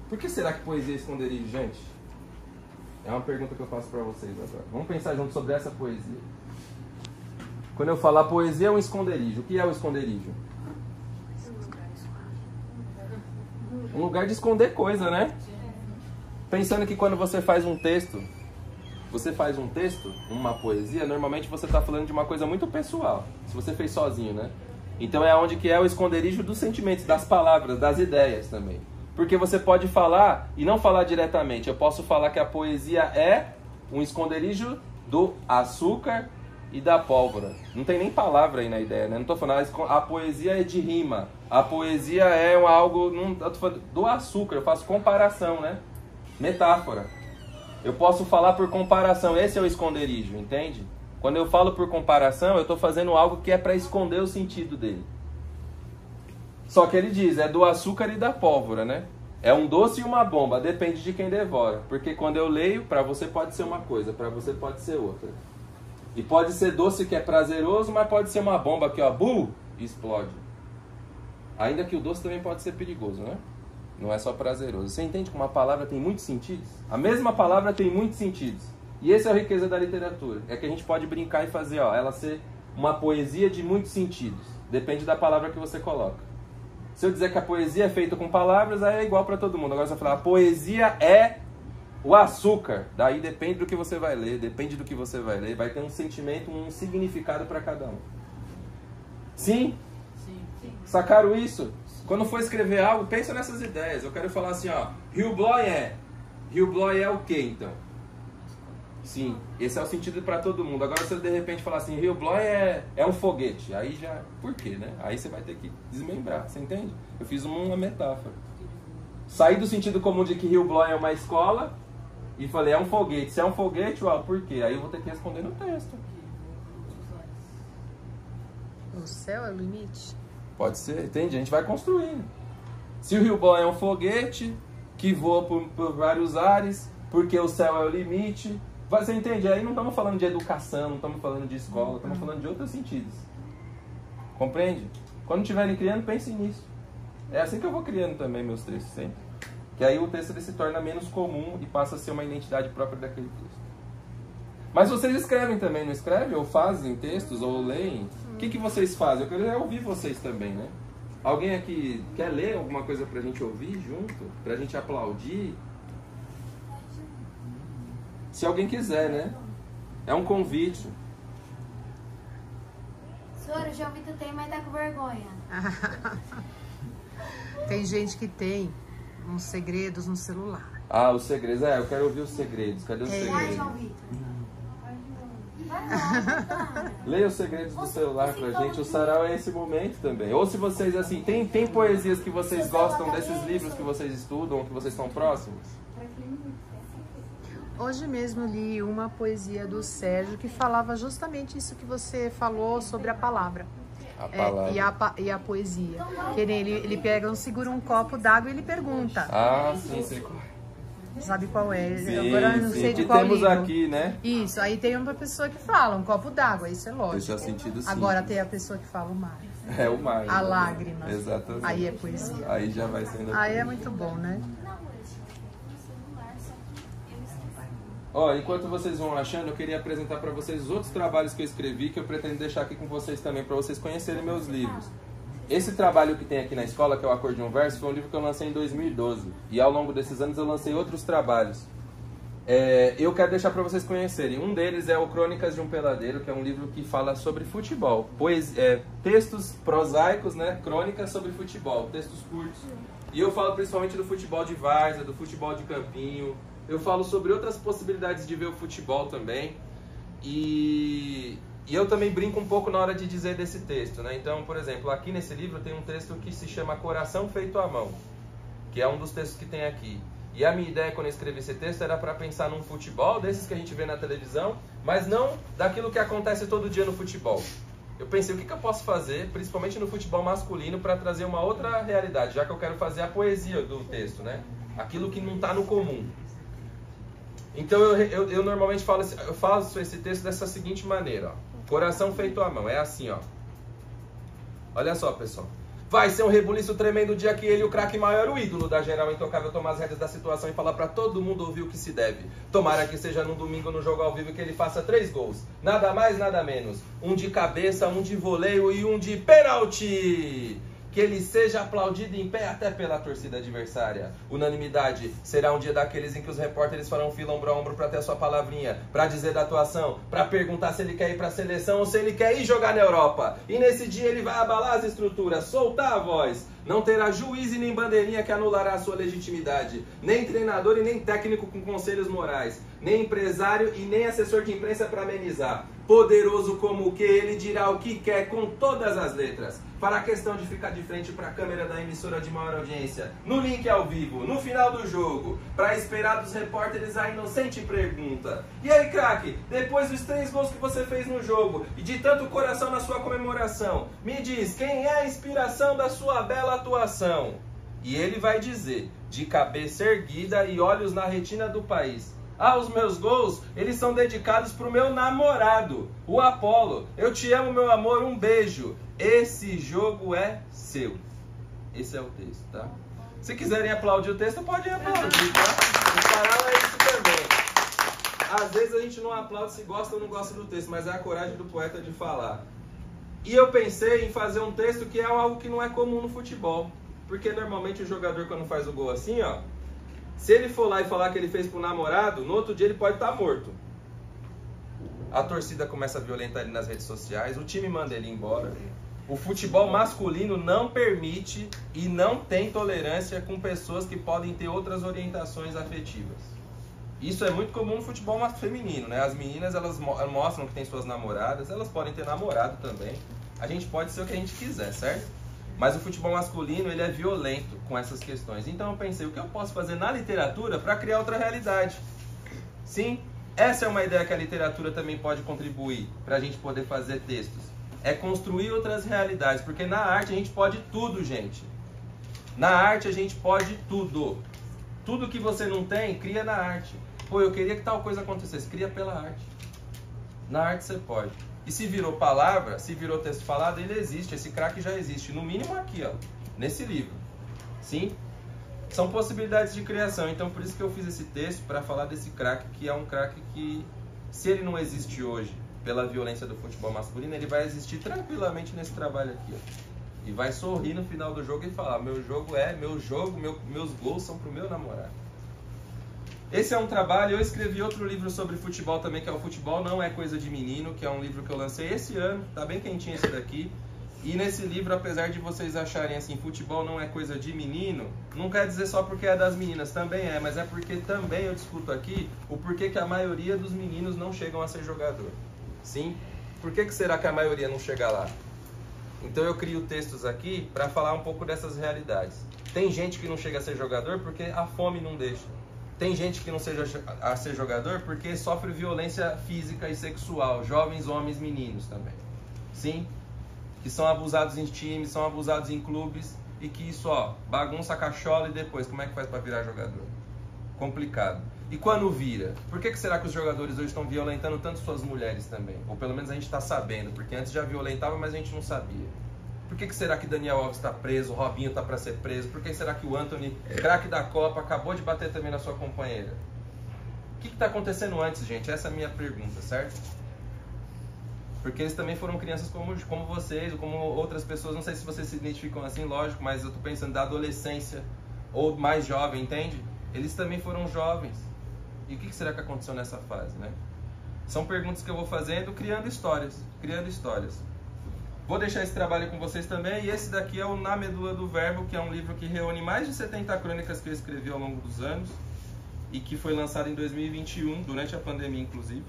Por que será que poesia é esconderijo, gente? É uma pergunta que eu faço pra vocês agora. Vamos pensar junto sobre essa poesia. Quando eu falar poesia é um esconderijo, o que é o esconderijo? Um lugar de esconder coisa, né? Pensando que quando você faz um texto, uma poesia, normalmente você está falando de uma coisa muito pessoal. Se você fez sozinho, né? Então é onde que é o esconderijo dos sentimentos, das palavras, das ideias também. Porque você pode falar e não falar diretamente. Eu posso falar que a poesia é um esconderijo do açúcar e da pólvora. Não tem nem palavra aí na ideia, né? Não estou falando, a poesia é de rima. A poesia é algo do açúcar, eu faço comparação, né? Metáfora. Eu posso falar por comparação, esse é o esconderijo, entende? Quando eu falo por comparação, eu estou fazendo algo que é para esconder o sentido dele. Só que ele diz, é do açúcar e da pólvora, né? É um doce e uma bomba, depende de quem devora. Porque quando eu leio, para você pode ser uma coisa, para você pode ser outra. E pode ser doce que é prazeroso, mas pode ser uma bomba aqui, ó, e explode. Ainda que o doce também pode ser perigoso, né? Não é só prazeroso. Você entende que uma palavra tem muitos sentidos? A mesma palavra tem muitos sentidos. E essa é a riqueza da literatura. É que a gente pode brincar e fazer, ó, ela ser uma poesia de muitos sentidos. Depende da palavra que você coloca. Se eu dizer que a poesia é feita com palavras, aí é igual para todo mundo. Agora você vai falar, a poesia é o açúcar. Daí depende do que você vai ler, depende do que você vai ler. Vai ter um sentimento, um significado para cada um. Sim? Sim. Sacaram isso? Quando for escrever algo, pensa nessas ideias. Eu quero falar assim, ó, Rio Bloy é o quê, então? Sim, esse é o sentido para todo mundo. Agora, se eu de repente falar assim, Rio Bloy é um foguete, aí já... Por quê, né? Aí você vai ter que desmembrar, você entende? Eu fiz uma metáfora. Saí do sentido comum de que Rio Bloy é uma escola e falei, é um foguete. Se é um foguete, ó, por quê? Aí eu vou ter que responder no texto. O céu é o limite? Pode ser, entende? A gente vai construindo. Se o Rio Bloy é um foguete que voa por vários ares, porque o céu é o limite... Você entende? Aí não estamos falando de educação, não estamos falando de escola, estamos falando de outros sentidos. Compreende? Quando estiverem criando, pensem nisso. É assim que eu vou criando também meus textos, sempre. Que aí o texto ele se torna menos comum e passa a ser uma identidade própria daquele texto. Mas vocês escrevem também, não escrevem? Ou fazem textos, ou leem? O que vocês fazem? Eu quero ouvir vocês também, né? Alguém aqui quer ler alguma coisa pra gente ouvir junto? Pra gente aplaudir? Se alguém quiser, né? É um convite. Senhor, o João Vitor tem, mas tá com vergonha. Tem gente que tem uns segredos no celular. Ah, os segredos. Eu quero ouvir os segredos. Cadê os segredos? Vai, João Vitor. Leia os segredos do celular pra gente. O sarau é esse momento também. Ou se vocês, assim, tem poesias que vocês gostam desses livros que vocês estudam, que vocês estão próximos? Hoje mesmo li uma poesia do Sérgio que falava justamente isso que você falou sobre a palavra. A palavra. E a poesia. Que ele pega, segura um copo d'água e ele pergunta. Ah, sim, sei qual. Sabe qual é? Sim, agora eu não sei de qual temos livro. Aqui, né? Isso, aí tem uma pessoa que fala um copo d'água, isso é lógico. Esse é o sentido, sim. Agora tem a pessoa que fala o mar. É o mar. A lágrima. Exatamente. Aí é poesia. Aí já vai sendo. Aí é muito bom, né? Ó, enquanto vocês vão achando, eu queria apresentar para vocês os outros trabalhos que eu escrevi, que eu pretendo deixar aqui com vocês também, para vocês conhecerem meus livros. Esse trabalho que tem aqui na escola, que é o Acordeon Verso, foi um livro que eu lancei em 2012. E ao longo desses anos eu lancei outros trabalhos. Eu quero deixar para vocês conhecerem. Um deles é o Crônicas de um Peladeiro, que é um livro que fala sobre futebol. Textos prosaicos, né? Crônicas sobre futebol, textos curtos. E eu falo principalmente do futebol de várzea, do futebol de campinho. Eu falo sobre outras possibilidades de ver o futebol também. E eu também brinco um pouco na hora de dizer desse texto, né? Então, por exemplo, aqui nesse livro tem um texto que se chama Coração Feito à Mão, que é um dos textos que tem aqui. E a minha ideia quando eu escrevi esse texto era para pensar num futebol, desses que a gente vê na televisão, mas não daquilo que acontece todo dia no futebol. Eu pensei, o que eu posso fazer, principalmente no futebol masculino, para trazer uma outra realidade, já que eu quero fazer a poesia do texto, né? Aquilo que não está no comum. Então eu normalmente eu faço esse texto dessa seguinte maneira, ó. Coração feito à mão, é assim, ó. Olha só, pessoal. Vai ser um rebuliço tremendo o dia que ele, o craque maior, o ídolo da geral intocável, tomar as rédeas da situação e falar pra todo mundo ouvir o que se deve. Tomara que seja num domingo no jogo ao vivo que ele faça 3 gols. Nada mais, nada menos. Um de cabeça, um de voleio e um de pênalti. Que ele seja aplaudido em pé até pela torcida adversária. Unanimidade. Será um dia daqueles em que os repórteres farão fila ombro a ombro para ter a sua palavrinha, para dizer da atuação, para perguntar se ele quer ir para a seleção ou se ele quer ir jogar na Europa. E nesse dia ele vai abalar as estruturas, soltar a voz. Não terá juiz e nem bandeirinha que anulará a sua legitimidade. Nem treinador e nem técnico com conselhos morais. Nem empresário e nem assessor de imprensa para amenizar. Poderoso como o que, ele dirá o que quer com todas as letras. Fará questão de ficar de frente para a câmera da emissora de maior audiência, no link ao vivo, no final do jogo, para esperar dos repórteres a inocente pergunta. E aí, craque, depois dos 3 gols que você fez no jogo e de tanto coração na sua comemoração, me diz, quem é a inspiração da sua bela atuação? E ele vai dizer, de cabeça erguida e olhos na retina do país: ah, os meus gols, eles são dedicados para o meu namorado, o Apolo. Eu te amo, meu amor, um beijo. Esse jogo é seu. Esse é o texto, tá? Se quiserem aplaudir o texto, podem aplaudir, tá? O Sarau é isso também. Às vezes a gente não aplaude se gosta ou não gosta do texto, mas é a coragem do poeta de falar. E eu pensei em fazer um texto que é algo que não é comum no futebol. Porque normalmente o jogador, quando faz o gol assim, ó, se ele for lá e falar que ele fez pro namorado, no outro dia ele pode estar morto. A torcida começa a violentar ele nas redes sociais, o time manda ele embora. O futebol masculino não permite e não tem tolerância com pessoas que podem ter outras orientações afetivas. Isso é muito comum no futebol feminino, né? As meninas, elas mostram que tem suas namoradas, elas podem ter namorado também. A gente pode ser o que a gente quiser, certo? Mas o futebol masculino, ele é violento com essas questões. Então eu pensei, o que eu posso fazer na literatura para criar outra realidade? Sim, essa é uma ideia que a literatura também pode contribuir para a gente poder fazer textos. É construir outras realidades, porque na arte a gente pode tudo, gente. Na arte a gente pode tudo. Tudo que você não tem, cria na arte. Pô, eu queria que tal coisa acontecesse, cria pela arte. Na arte você pode. E se virou palavra, se virou texto falado, ele existe, esse craque já existe, no mínimo aqui, ó, nesse livro. Sim? São possibilidades de criação, então por isso que eu fiz esse texto, para falar desse craque, que é um craque que, se ele não existe hoje, pela violência do futebol masculino, ele vai existir tranquilamente nesse trabalho aqui, ó. E vai sorrir no final do jogo e falar: meu jogo é meu jogo, meus gols são pro meu namorado. Esse é um trabalho. Eu escrevi outro livro sobre futebol também, que é o Futebol Não É Coisa de Menino, que é um livro que eu lancei esse ano, tá bem quentinho esse daqui. E nesse livro, apesar de vocês acharem assim, futebol não é coisa de menino, não quer dizer só porque é das meninas, também é, mas é porque também eu discuto aqui o porquê que a maioria dos meninos não chegam a ser jogador. Sim? Por que será que a maioria não chega lá? Então eu crio textos aqui para falar um pouco dessas realidades. Tem gente que não chega a ser jogador porque a fome não deixa. Tem gente que não seja a ser jogador porque sofre violência física e sexual. Jovens, homens, meninos também. Sim? Que são abusados em times, são abusados em clubes. E que isso, ó, bagunça, cachola e depois, como é que faz para virar jogador? Complicado. E quando vira? Por que será que os jogadores hoje estão violentando tanto suas mulheres também? Ou pelo menos a gente está sabendo, porque antes já violentava, mas a gente não sabia. Por que será que Daniel Alves está preso, o Robinho está para ser preso? Por que será que o Antony, craque da Copa, acabou de bater também na sua companheira? O que está acontecendo antes, gente? Essa é a minha pergunta, certo? Porque eles também foram crianças como vocês, ou como outras pessoas, não sei se vocês se identificam assim, lógico, mas eu estou pensando da adolescência, ou mais jovem, entende? Eles também foram jovens. E o que será que aconteceu nessa fase, né? São perguntas que eu vou fazendo, criando histórias. Vou deixar esse trabalho com vocês também, e esse daqui é o Na Medula do Verbo, que é um livro que reúne mais de 70 crônicas que eu escrevi ao longo dos anos, e que foi lançado em 2021, durante a pandemia, inclusive.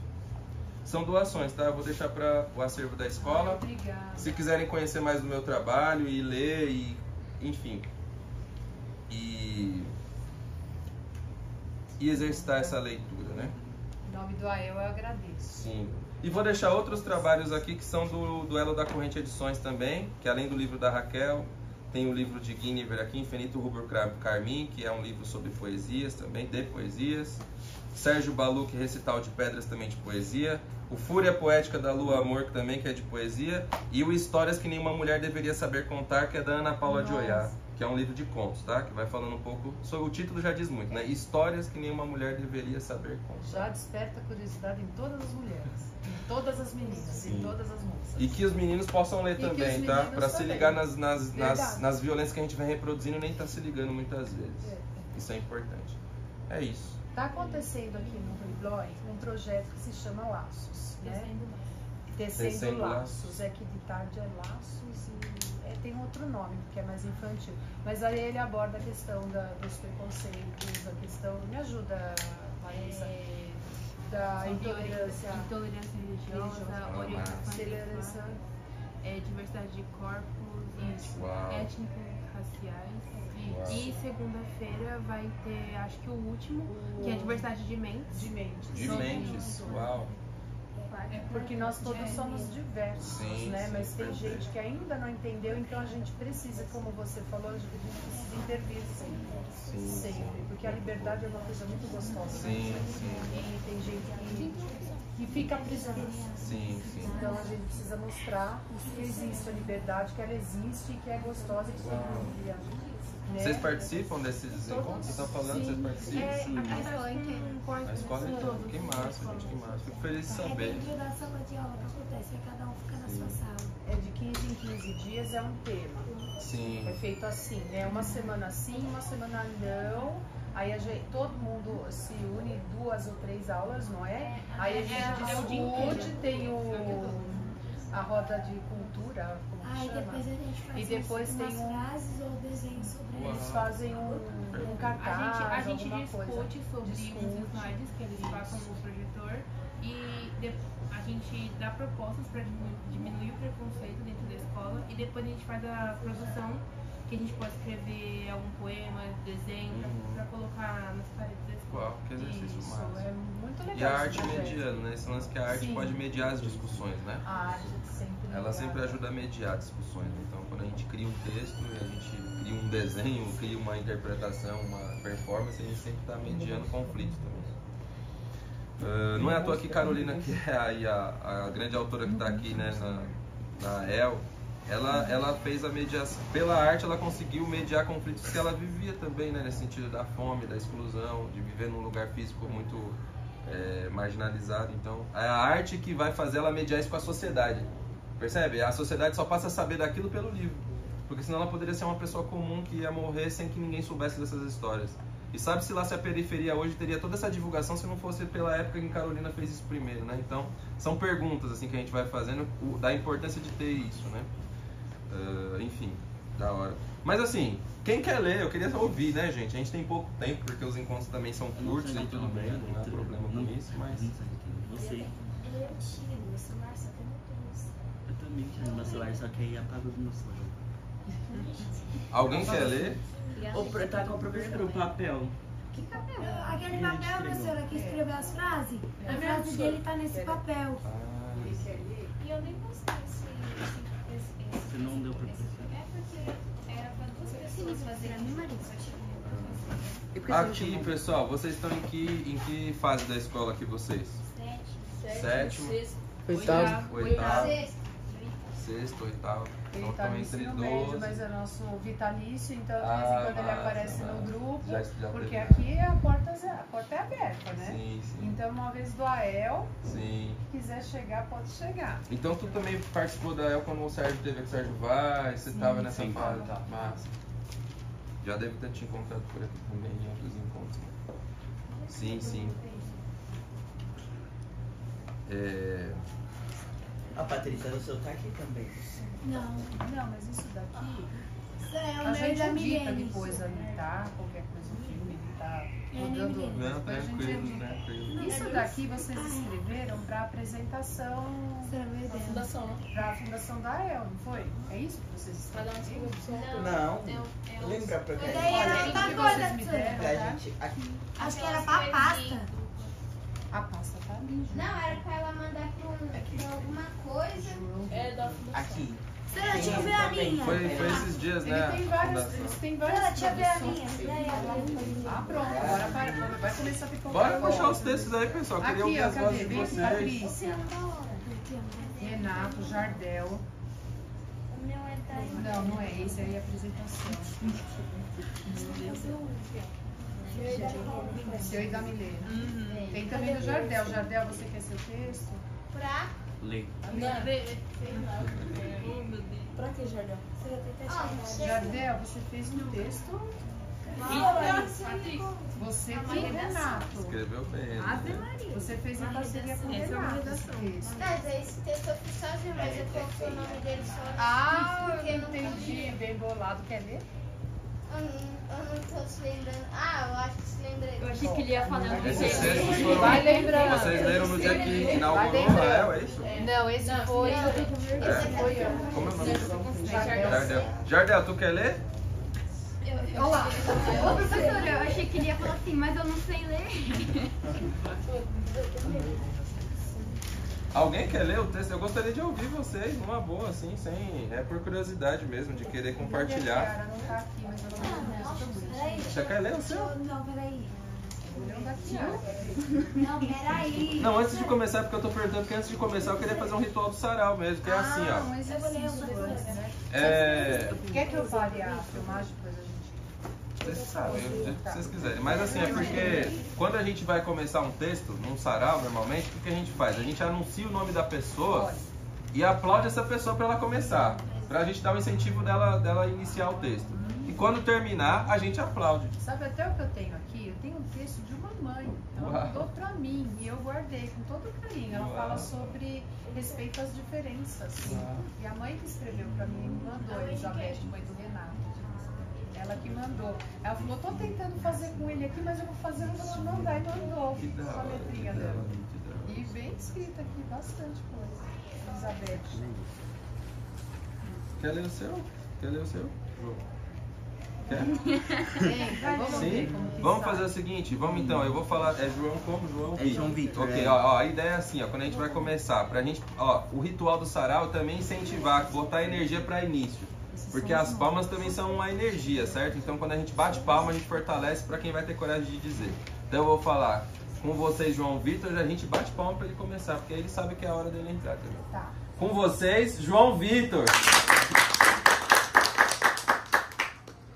São doações, tá? Eu vou deixar para o acervo da escola. Obrigada. Se quiserem conhecer mais do meu trabalho e ler, e enfim. E exercitar essa leitura, né? Em nome do AEL, eu agradeço. Sim. E vou deixar outros trabalhos aqui que são do Elo da Corrente Edições também, que além do livro da Raquel, tem o livro de Guinevere aqui, Infinito Rubro Carmim, que é um livro sobre poesias também, de poesias. Sérgio Baluc, Recital de Pedras, também de poesia. O Fúria Poética da Lua Amor, também, que é de poesia. E o Histórias que Nenhuma Mulher Deveria Saber Contar, que é da Ana Paula de Oyá, que é um livro de contos, tá? Que vai falando um pouco sobre... O título já diz muito, né? Histórias que Nenhuma Mulher Deveria Saber Contar. Já desperta a curiosidade em todas as mulheres, em todas as meninas, Sim. em todas as moças. E que os meninos possam ler também, tá? Para se ligar nas violências que a gente vem reproduzindo e nem tá se ligando muitas vezes. Isso é importante. É isso. Está acontecendo aqui no Ruiblói um projeto que se chama Laços, né? Tecendo Laços. É que de tarde é Laços e tem outro nome, porque é mais infantil. Mas aí ele aborda a questão dos preconceitos, a questão... Me ajuda, Marisa. Da intolerância religiosa, orientação, diversidade de corpos, étnico-raciais. E segunda-feira vai ter, acho que o último, que é diversidade de mentes. De mentes, uau! Porque nós todos somos diversos, Sim, né? sim, Mas tem perfeito. gente que ainda não entendeu, então a gente precisa, como você falou, a gente precisa intervir sempre. Sempre. Porque a liberdade é uma coisa muito gostosa. Sim, né? sim. E tem gente que fica aprisionada. Sim, sim. Então a gente precisa mostrar que existe a liberdade, que ela existe e que é gostosa e que todo mundo devia. Vocês participam desses encontros? Você está falando? Vocês participam? A escola inteira. A escola inteira. Que massa, gente, que massa. Fico feliz de saber. É dentro da sala de aula que acontece, cada um fica na sua sala. É de 15 em 15 dias, é um tema. Sim. É feito assim, né? Uma semana sim, uma semana não. Aí todo mundo se une, 2 ou 3 aulas, não é? Aí a gente discute, tem a roda de cultura, como Aí chama? depois a gente faz E depois umas tem frases ou desenhos sobre Eles isso. fazem um cartaz, A gente alguma coisa. discute sobre os slides que eles passam no projetor e a gente dá propostas para diminuir o preconceito dentro da escola e depois a gente faz a produção que a gente pode escrever algum poema, desenho para colocar nas paredes da escola. Uau, que exercício Isso, massa. é muito legal. E a esse arte projeto. mediando, né? Esse lance que a arte Sim. pode mediar as discussões, né? A arte sempre Ela mediar. sempre ajuda a mediar discussões. Então, quando a gente cria um texto, a gente cria um desenho, cria uma interpretação, uma performance, a gente sempre está mediando conflitos também. Não é à toa que Carolina, que é aí a grande autora que está aqui, né, na EL, ela fez a mediação. Pela arte, ela conseguiu mediar conflitos que ela vivia também, né, nesse sentido da fome, da exclusão, de viver num lugar físico muito marginalizado. Então, é a arte que vai fazer ela mediar isso com a sociedade. Percebe? A sociedade só passa a saber daquilo pelo livro. Porque senão ela poderia ser uma pessoa comum que ia morrer sem que ninguém soubesse dessas histórias. E sabe-se lá se a periferia hoje teria toda essa divulgação se não fosse pela época em que Carolina fez isso primeiro, né? Então, são perguntas assim que a gente vai fazendo da importância de ter isso, né? Enfim, da hora. Mas assim, quem quer ler, eu queria ouvir, né, gente? A gente tem pouco tempo, porque os encontros também são curtos e tudo bem, não há problema com isso, mas... Você. Ele é antigo, meu celular só tem muito isso. Eu também tinha meu celular, só que aí apagou do meu celular. Alguém quer ler? Ou tá com o professor, o papel. Que papel? Aquele papel, professora, que escreveu as frases. A frase dele tá nesse papel. E eu nem postei esse. Você não deu pra professor. É porque era pra 2 pessoas fazerem a mesma lista. Aqui, pessoal, vocês estão em que fase da escola aqui vocês? Sétimo. Oitavo. Sexto, oitavo. Ele Então tá estão no entre ensino médio, 12. mas é nosso vitalício, então de vez em quando ele massa, aparece no massa. grupo, Já porque teve. aqui a porta é aberta, né? Sim, sim. Então uma vez do AEL, Sim. quiser chegar, pode chegar. Então tu também participou da EL quando o Sérgio teve aqui, o Sérgio vai, você estava nessa sim, fase? tá. Massa. Já deve ter te encontrado por aqui também em outros encontros. Sim, sim. A Patrícia do seu tá aqui também. Não. Não, mas isso daqui Isso é o a meu gente da edita Milene. depois ali, tá? Qualquer coisa, o filme, ele tá rodando. Milene. Não, Depois a gente tranquilo, edita. tranquilo. Isso daqui vocês escreveram para apresentação para a fundação da AEL, não foi? É isso que vocês escreveram? Não. Lembra pra Mas quem? daí era Olha, outra que coisa, vocês me deram, Pra tá? gente aqui. Acho que era pra pasta. A pasta tá ali, já. Não, era pra ela mandar pra alguma coisa. É da fundação. Aqui. Senhora, deixa eu ver a minha. Foi esses dias, né? Ele tem vários, a fundação. eles têm várias Senhora, deixa eu ver a produções. minha. Ah, pronto, agora vai começar a pipocar. Bora puxar os textos aí, pessoal. Queria Aqui, ouvir ó, as vozes cadê? de Vem aqui, vocês. Patrícia, Renato, Jardel. O meu é da. Não, não é esse aí, é a apresentação. Seu e da Milena. Tem também do Jardel. Jardel, você quer seu texto? Pra. Lê. Pra que, Jardel? Jardel, você fez um texto. Você com o Renato. Escreveu bem. Ave né? Maria. Você fez em parceria com o Renato esse texto. Mas esse texto eu fiz sozinho, mas eu coloquei o nome dele só no Ah, porque eu não entendi. Bem bolado. Quer ler? Eu não tô se lembrando. Ah, eu acho que se lembrei. Eu achei que ele ia falar um Esses textos foram. Vai lembrando. Vocês leram no dia que Vai inaugurou lembrando. a EL, é isso? Não, esse foi. Esse foi eu. Como é o nome dele? Jardel. Jardel. Jardel, tu quer ler? Olá. Ô, professora, eu achei que ele ia falar assim, mas eu não sei ler. Alguém quer ler o texto? Eu gostaria de ouvir vocês, numa boa, assim, sem... É por curiosidade mesmo, de querer compartilhar. Não tá aqui, mas eu não. Você quer ler o seu? Não, peraí. Não, peraí. Não, antes de começar, porque eu tô perguntando, porque antes de começar eu queria fazer um ritual do sarau mesmo, que é assim, ó. Mas eu vou ler depois, né? Quer que eu fale a filmagem depois a gente? Vocês sabem, do jeito que vocês quiserem. Mas assim, é porque quando a gente vai começar um texto, num sarau, normalmente, o que a gente faz? A gente anuncia o nome da pessoa e aplaude essa pessoa para ela começar. Pra gente dar um incentivo dela iniciar o texto. E quando terminar, a gente aplaude. Sabe até o que eu tenho aqui? Eu tenho um texto de uma mãe. Ela mandou pra mim e eu guardei com todo carinho. Ela fala sobre respeito às diferenças. E a mãe que escreveu pra mim me mandou, Elizabeth, mãe do Renato. Ela que mandou. Ela falou, tô tentando fazer com ele aqui, mas eu vou fazer, eu vou te mandar. E mandou a letrinha dela. E bem escrita aqui, bastante coisa. Elizabeth. Quer ler o seu? Quer ler o seu? Quer? Sim? Vamos fazer o seguinte, vamos então, eu vou falar, é João como? João Vitor. É João Vitor. Ok, ó, a ideia é assim, ó, quando a gente vai começar, pra gente, ó, o ritual do sarau também incentivar, botar energia pra início. Porque as palmas também são uma energia, certo? Então quando a gente bate palma, a gente fortalece pra quem vai ter coragem de dizer. Então eu vou falar com vocês, João Vitor, a gente bate palma pra ele começar, porque ele sabe que é a hora dele entrar também. Tá. Com vocês, João Vitor.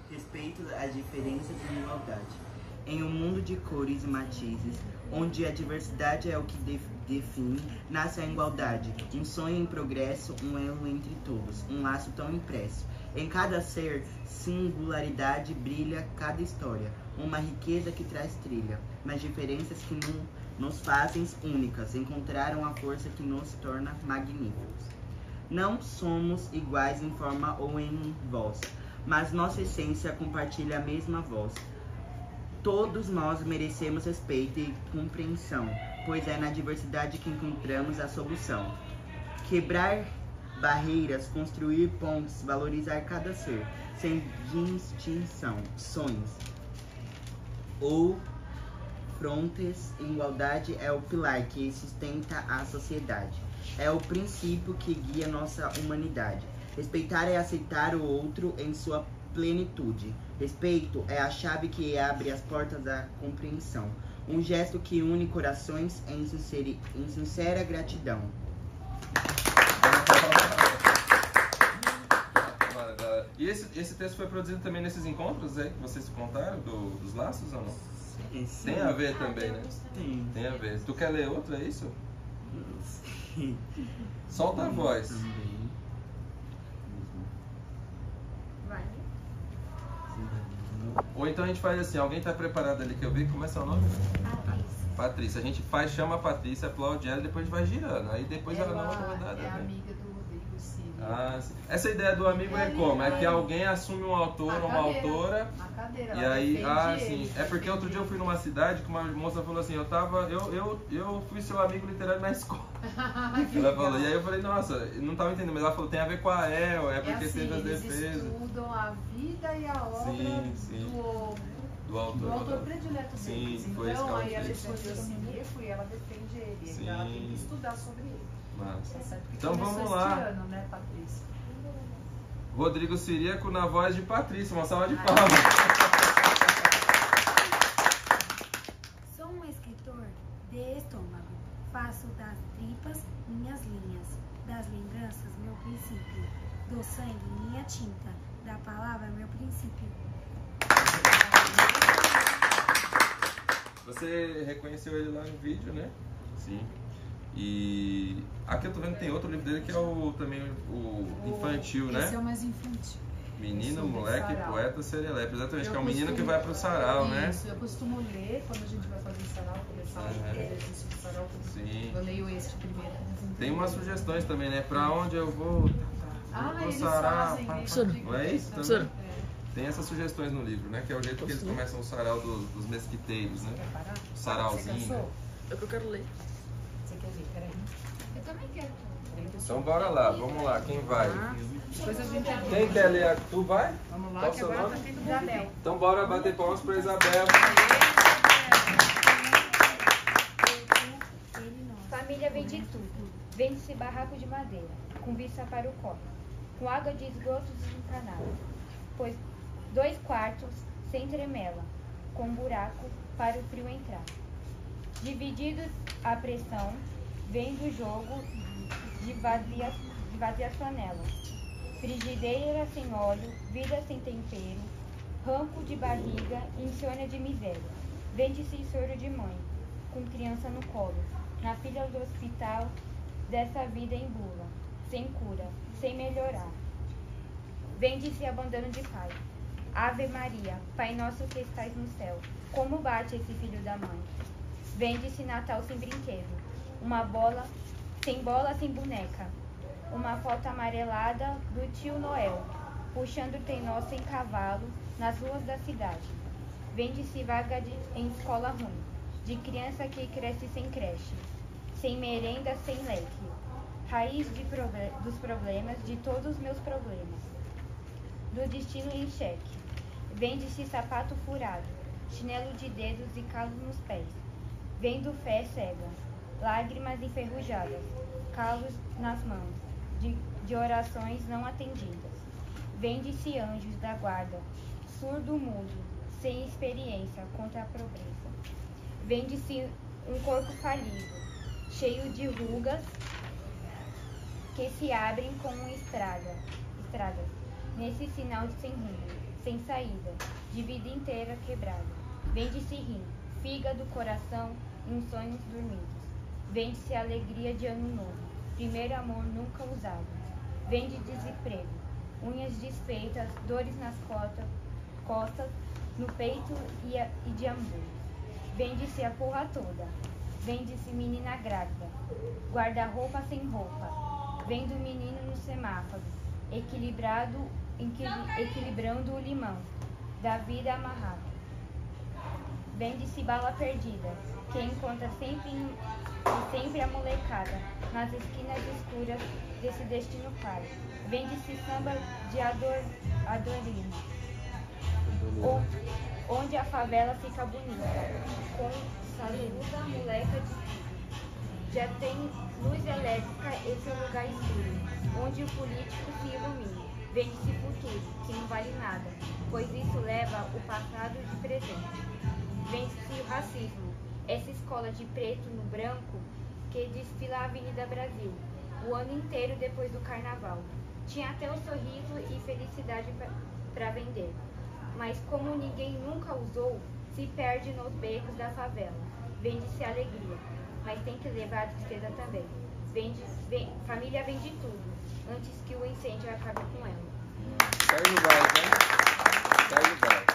Respeito às diferenças e igualdade. Em um mundo de cores e matizes, onde a diversidade é o que define, nasce a igualdade. Um sonho em progresso, um elo entre todos, um laço tão impresso. Em cada ser, singularidade brilha cada história, uma riqueza que traz trilha, mas diferenças que nos fazem únicas, encontraram a força que nos torna magníficos. Não somos iguais em forma ou em voz, mas nossa essência compartilha a mesma voz. Todos nós merecemos respeito e compreensão, pois é na diversidade que encontramos a solução. Quebrar barreiras, construir pontes, valorizar cada ser, sem distinção, sonhos ou frontes. Igualdade é o pilar que sustenta a sociedade, é o princípio que guia nossa humanidade. Respeitar é aceitar o outro em sua plenitude. Respeito é a chave que abre as portas da compreensão. Um gesto que une corações em sincera gratidão. E esse texto foi produzido também nesses encontros aí que vocês contaram, dos laços ou não? Sim. Tem a ver também, né? Tem a ver. Tu quer ler outro, é isso? Sim. Solta a voz. Vai. Ou então a gente faz assim, alguém tá preparado ali que eu vi, como é seu nome? Patrícia. A gente faz, chama a Patrícia, aplaude ela e depois vai girando. Aí depois ela não é convidada. É amiga do Rodrigo Cílio. Ah, sim. Essa ideia do amigo é como? É que alguém assume um autor ou uma autora. A cadeira, E aí, sim. É porque outro dia eu fui numa cidade que uma moça falou assim, eu fui seu amigo literário na escola. Ela falou, e aí eu falei, nossa, não tava entendendo, mas ela falou, tem a ver com a EL, é porque assim, teve as eles defesas. Estudam a vida e a obra do autor predileto deles. Foi isso que Então ela aí ela fez. escolheu o Sirico e ela defende ele. Sim. Então ela tem que estudar sobre ele. Massa. Porque Então começou vamos lá. este ano, né, Patrícia? Rodrigo Ciríaco na voz de Patrícia, uma salva de palmas. Sou um escritor de estômago. Faço das tripas minhas linhas, das lembranças meu princípio, do sangue minha tinta, da palavra meu princípio. Você reconheceu ele lá no vídeo, né? Sim. E aqui eu tô vendo que tem outro livro dele que é também o infantil, né? Esse é o mais infantil. Menino, moleque, poeta, serelepe. Exatamente, que é o menino que vai pro sarau, né? Isso, eu costumo ler quando a gente vai fazer o sarau, começar o exercício do sarau. Sim. Eu leio este primeiro. Tem umas sugestões também, né? Pra onde eu vou? Eles sarau. fazem, Não é isso também? Tem essas sugestões no livro, né? Que é o jeito que eles começam o sarau dos mesquiteiros, né? O sarauzinho. Né? Eu quero ler. Você quer ler? Peraí. Eu também quero. Então bora lá, vamos lá, quem vai? Depois a gente... Quem quer ler? Tu vai? Vamos lá, qual que seu agora nome? tá tendo Isabel. Então bora bater palmas pra Isabel. Família vem de tudo. Vende-se barraco de madeira, com vista para o córrego, com água de esgoto desencanada, pois 2 quartos sem tremela, com buraco para o frio entrar. Divididos a pressão, vem do jogo de vazias panelas. Frigideira sem óleo, vida sem tempero, ranco de barriga, insônia de miséria. Vende-se soro de mãe, com criança no colo, na fila do hospital, dessa vida em bula, sem cura, sem melhorar. Vende-se abandono de pai. Ave Maria, Pai nosso que estais no céu, como bate esse filho da mãe. Vende-se Natal sem brinquedo, uma bola, sem boneca, uma foto amarelada do tio Noel, puxando trenó sem cavalo nas ruas da cidade. Vende-se vaga em escola ruim, de criança que cresce sem creche, sem merenda, sem leque, raiz dos problemas, de todos os meus problemas, do destino em xeque. Vende-se sapato furado, chinelo de dedos e calos nos pés. Vendo fé cega, lágrimas enferrujadas, calos nas mãos, de orações não atendidas. Vende-se anjos da guarda, surdo-mudo, sem experiência contra a pobreza. Vende-se um corpo falido, cheio de rugas que se abrem como estradas, nesse sinal sem rumo, sem saída, de vida inteira quebrada. Vende-se rim, fígado, coração, em sonhos dormidos. Vende-se alegria de ano novo, primeiro amor nunca usado. Vende desemprego, unhas desfeitas, dores nas costas, no peito e de amor. Vende-se a porra toda. Vende-se menina grávida, guarda-roupa sem roupa. Vendo menino no semáforo, equilibrando o limão da vida amarrado. Vende-se bala perdida, que encontra sempre a molecada nas esquinas escuras desse destino claro. Vende-se samba de Adorino, onde a favela fica bonita, com saluda moleca já tem luz elétrica, esse é o lugar escuro, onde o político se ilumina. Vende-se futuro, que não vale nada, pois isso leva o passado de presente. Vende-se o racismo, essa escola de preto no branco que desfila a Avenida Brasil, o ano inteiro depois do carnaval. Tinha até o sorriso e felicidade para vender, mas como ninguém nunca usou, se perde nos becos da favela. Vende-se alegria, mas tem que levar a tristeza também. Família vende tudo, antes que o incêndio acabe com ela. Cai no bairro, né? Cai no bairro.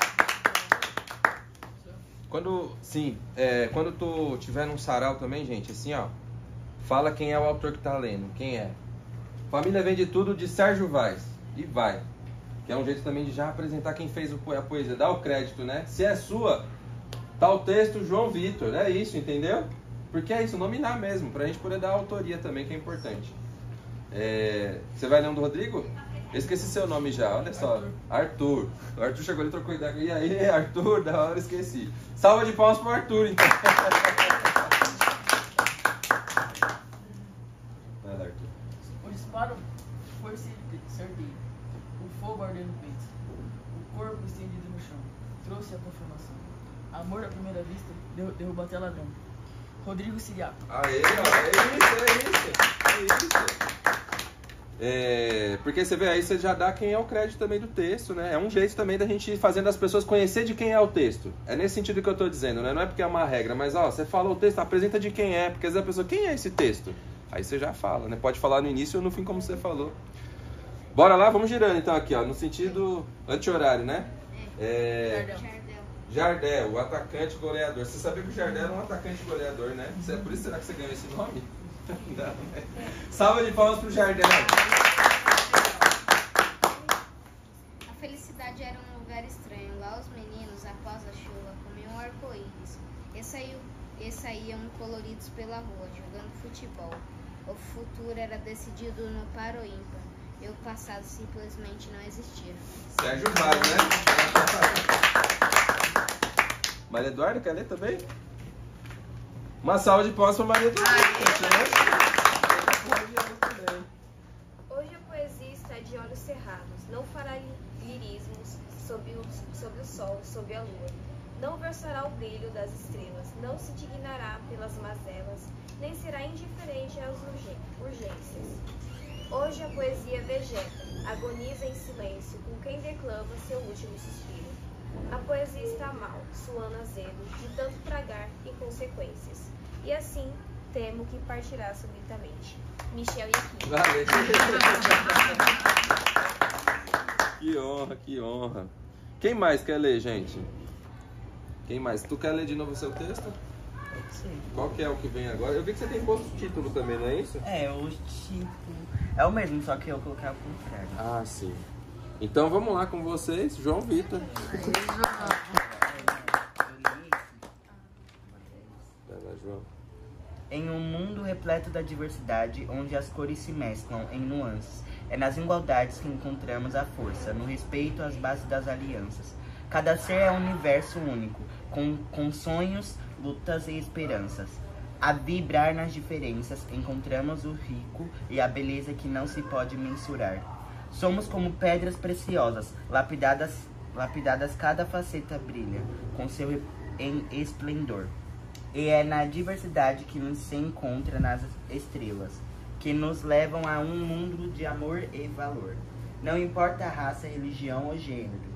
Quando tu tiver num sarau também, gente, assim, ó, fala quem é o autor que tá lendo, quem é. Família Vende Tudo, de Sérgio Vaz. E vai. Que é um jeito também de já apresentar quem fez a poesia. Dá o crédito, né? Se é sua, tá o texto João Vitor. É isso, entendeu? Porque é isso, nominar mesmo. Pra gente poder dar a autoria também, que é importante. Você vai ler um do Rodrigo? Eu esqueci seu nome já, olha só. Arthur. O Arthur chegou ali e trocou ideia. E aí, Arthur? Da hora, esqueci. Salva de palmas pro Arthur, então. Vai lá, Arthur. O disparo foi certeiro. O fogo ardeu no peito. O corpo estendido no chão. Trouxe a confirmação. Amor à primeira vista, derruba até ladrão. Rodrigo Siriaco. Aê, é isso. Porque você vê aí, você já dá quem é o crédito também do texto, né? É um jeito também da gente ir fazendo as pessoas conhecer de quem é o texto. É nesse sentido que eu tô dizendo, né? Não é porque é uma regra, mas ó, você falou o texto, apresenta de quem é, porque às vezes a pessoa, quem é esse texto? Aí você já fala, né? Pode falar no início ou no fim, como você falou. Bora lá, vamos girando então aqui, ó, no sentido anti-horário, né? Jardel, o atacante goleador. Você sabia que o Jardel era um atacante goleador, né? Por isso será que você ganhou esse nome? Não, né? Salva de palmas pro Jardel. A felicidade era um lugar estranho. Lá os meninos, após a chuva, comiam arco-íris e saíam coloridos pela rua, jogando futebol. O futuro era decidido no par ou ímpar, e o passado simplesmente não existia. Sérgio Vaz, né? Maria Eduarda, quer ler também? Uma salva de palmas para Maria Eduarda. Hoje a poesia está de olhos cerrados, não fará lirismos sob o sol, sob a lua. Não versará o brilho das estrelas, não se dignará pelas mazelas, nem será indiferente às urgências. Hoje a poesia vegeta, agoniza em silêncio com quem declama seu último suspiro. A poesia está mal, suando azedo, de tanto tragar inconsequências. E assim, temo que partirá subitamente. Michel e aqui. Valeu. Que honra, que honra. Quem mais quer ler, gente? Quem mais? Tu quer ler de novo o seu texto? Sim. Qual que é o que vem agora? Eu vi que você tem posto o título também, não é isso? É, o título é o mesmo, só que eu coloquei ao contrário. Ah, sim. Então vamos lá com vocês, João Vitor. Vai lá, João. Em um mundo repleto da diversidade, onde as cores se mesclam em nuances, é nas igualdades que encontramos a força, no respeito às bases das alianças. Cada ser é um universo único, com sonhos, lutas e esperanças. A vibrar nas diferenças, encontramos o rico e a beleza que não se pode mensurar. Somos como pedras preciosas, lapidadas cada faceta brilha, com seu esplendor. E é na diversidade que nos se encontra nas estrelas, que nos levam a um mundo de amor e valor. Não importa a raça, religião ou gênero,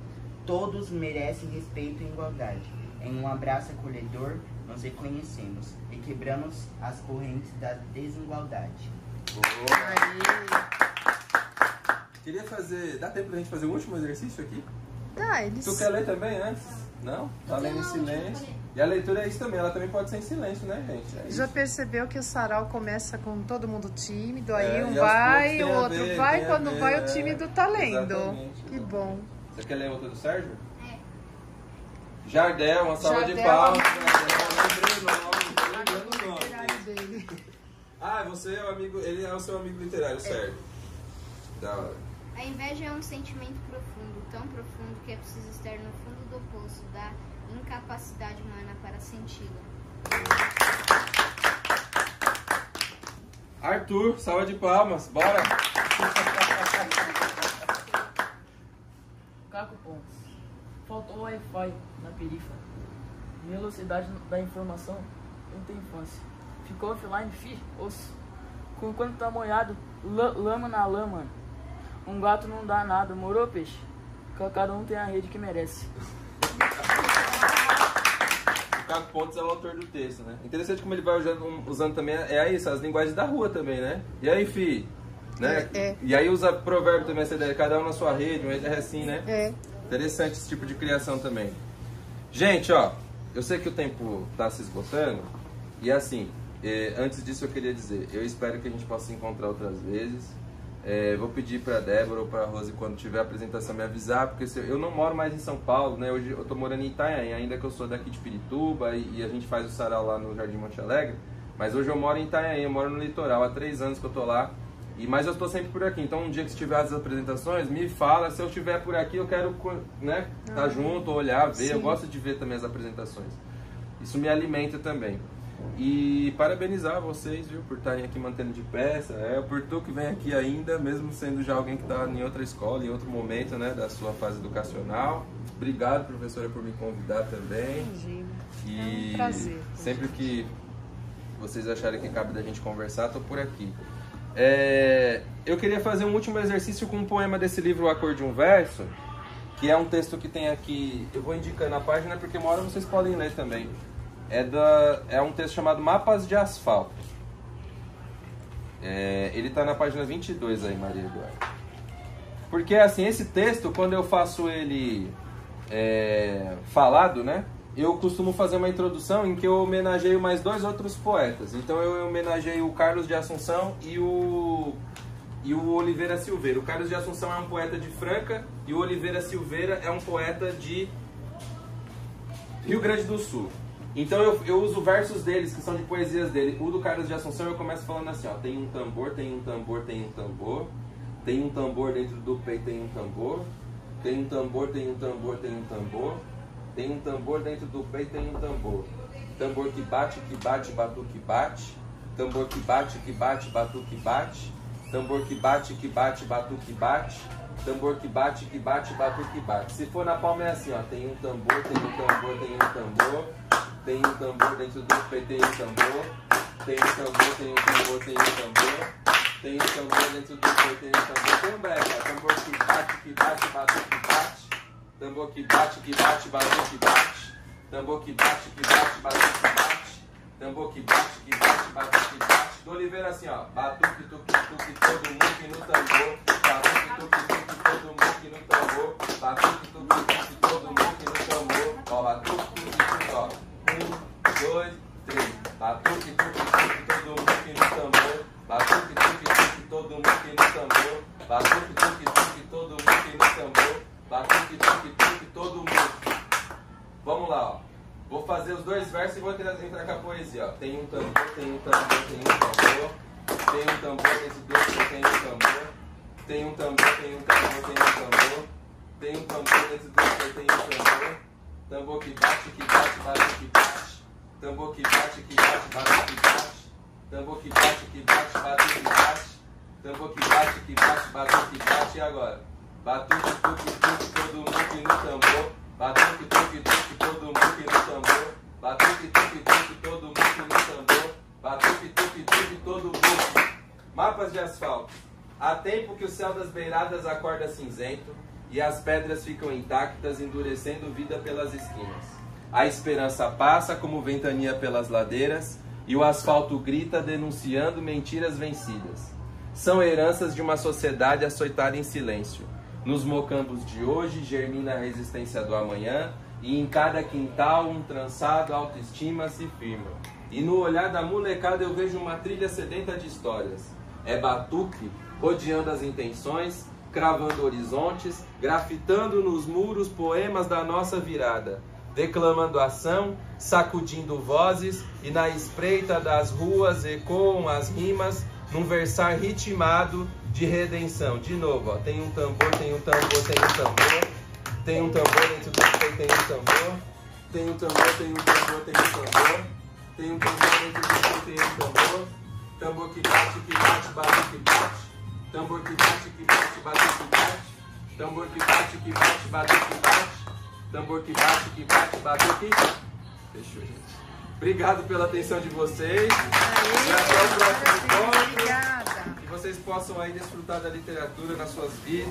todos merecem respeito e igualdade. Em um abraço acolhedor, nos reconhecemos e quebramos as correntes da desigualdade. Queria fazer... Dá tempo pra gente fazer o último exercício aqui? Tá, eles... Tu quer ler também antes? Não? Tá lendo em silêncio. E a leitura é isso também, ela também pode ser em silêncio, né, gente? É Já percebeu que o sarau começa com todo mundo tímido, aí um e vai, aos o poucos tem a outro ver, vai, tem a quando ver, vai o tímido tá lendo. Exatamente. Que bom. Você quer ler outra do Sérgio? É. Jardel, uma salva de Jardel. palmas. Lembrei o nome. Ah, você é o amigo, ele é o seu amigo literário, Sérgio. Da hora. A inveja é um sentimento profundo, tão profundo que é preciso estar no fundo do poço da incapacidade humana para senti-la. Arthur, salva de palmas, bora! Caco Pontes. Faltou Wi-Fi na perifa. Velocidade da informação não tem infância. Ficou offline, osso. Quando tá molhado, lama na lama. Um gato não dá nada, morou, peixe? Cada um tem a rede que merece. O Caco Pontes é o autor do texto, né? Interessante como ele vai usando também, isso, as linguagens da rua também, né? E aí, fi? Né? E aí usa provérbio também, essa ideia, cada um na sua rede, mas é assim, né? Interessante esse tipo de criação também. Gente, ó, eu sei que o tempo tá se esgotando, e assim, antes disso eu queria dizer, eu espero que a gente possa se encontrar outras vezes. Vou pedir para Débora ou para Rose, quando tiver a apresentação, me avisar, porque eu não moro mais em São Paulo, né? Hoje eu tô morando em Itanhaém, ainda que eu sou daqui de Pirituba e a gente faz o sarau lá no Jardim Monte Alegre, mas hoje eu moro em Itanhaém, eu moro no litoral, há 3 anos que eu tô lá, mas eu estou sempre por aqui, então um dia que se tiver as apresentações, me fala, se eu estiver por aqui eu quero, né, tá junto, olhar, ver, eu gosto de ver também as apresentações, isso me alimenta também. E parabenizar vocês, viu, por estarem aqui mantendo de pé, por tu que vem aqui ainda, mesmo sendo já alguém que está em outra escola, em outro momento, né, da sua fase educacional. Obrigado, professora, por me convidar também. Imagina. E é um prazer. Sempre que vocês acharem que cabe da gente conversar, tô por aqui. Eu queria fazer um último exercício com um poema desse livro, O Acorde de um Verso, que é um texto que tem aqui, eu vou indicando a página porque uma hora vocês podem ler também. É um texto chamado Mapas de Asfalto. Ele está na página 22 aí, Maria Eduarda. Porque assim, esse texto, quando eu faço ele falado, né? Eu costumo fazer uma introdução em que eu homenageio mais 2 outros poetas. Então eu homenageio o Carlos de Assunção e o Oliveira Silveira. O Carlos de Assunção é um poeta de Franca e o Oliveira Silveira é um poeta de Rio Grande do Sul. Então eu uso versos deles, que são de poesias dele. O do Carlos de Assunção eu começo falando assim, ó. Tem um tambor, tem um tambor, tem um tambor. Tem um tambor dentro do peito, tem um tambor. Tem um tambor, tem um tambor, tem um tambor. Tem um tambor dentro do peito, tem um tambor. Tambor que bate, batu que bate. Tambor que bate, batuque bate. Tambor que bate, batuque bate. Tambor que bate, batuque bate. Se for na palma é assim, ó. Tem um tambor, tem um tambor, tem um tambor. Tem um tambor dentro do peito, tem um tambor. Tem um tambor, tem um tambor, tem um tambor. Tem um tambor dentro do peito, tem um tambor. Tem um breca. Tambor que bate, batuque bate. Tambor que bate, batuque bate. Tambor que bate, batuque bate. Tambor que bate, batuque bate. Do Oliveira assim, ó. Batuque, tuque, tuque, todo mundo no tambor. Batuque, tuque, tuque, todo mundo no tambor. Batuque, tuque, tuque, todo mundo no tambor. Ó, batuque, tuque, tuque, ó. 1, 2, 3. Batuque, tuque, tuque, todo mundo no tambor. Batuque, tuque, tuque, todo mundo no tambor. Batuque, tuque, tuque, todo mundo no tambor. Batuque, tuque, tuque, todo mundo. Vamos lá, ó. Vou fazer os dois versos e vou entrar com a poesia, ó. Tem um tambor, tem um tambor, tem um tambor. Tem um tambor dentro do outro, tem um tambor. Tem um tambor, tem um tambor, tem um tambor. Tem um tambor dentro do outro, tem um tambor. Tambor que bate, batuque bate. Tambor que bate, batuque bate. Tambor que bate, batuque bate. Tambor que bate, batuque bate. E agora? Batuque, tuque, tuque, todo mundo no tambor. Batuque, tuque, tuque, todo mundo no tambor. Batuque, tuque, tuque, todo mundo no tambor. Batuque, tuque, tuque, todo mundo. Mapas de asfalto. Há tempo que o céu das beiradas acorda cinzento e as pedras ficam intactas, endurecendo vida pelas esquinas. A esperança passa como ventania pelas ladeiras e o asfalto grita denunciando mentiras vencidas. São heranças de uma sociedade açoitada em silêncio. Nos mocambos de hoje germina a resistência do amanhã e em cada quintal um trançado autoestima se firma. E no olhar da molecada eu vejo uma trilha sedenta de histórias. É batuque rodeando as intenções, cravando horizontes, grafitando nos muros poemas da nossa virada, declamando ação, sacudindo vozes e na espreita das ruas ecoam as rimas num versar ritmado de redenção. De novo, ó, tem um tambor, tem um tambor, tem um tambor. Tem um tambor dentro do peito, tem um tambor. Tem um tambor, tem um tambor, tem um tambor. Tem um tambor dentro do peito, tem um tambor. Tambor que bate, batuque bate. Tambor que bate, batuque bate. Tambor que bate, batuque bate. Tambor que bate, batuque. Fechou, gente. Obrigado pela atenção de vocês. E até o próximo encontro. Que vocês possam aí desfrutar da literatura nas suas vidas.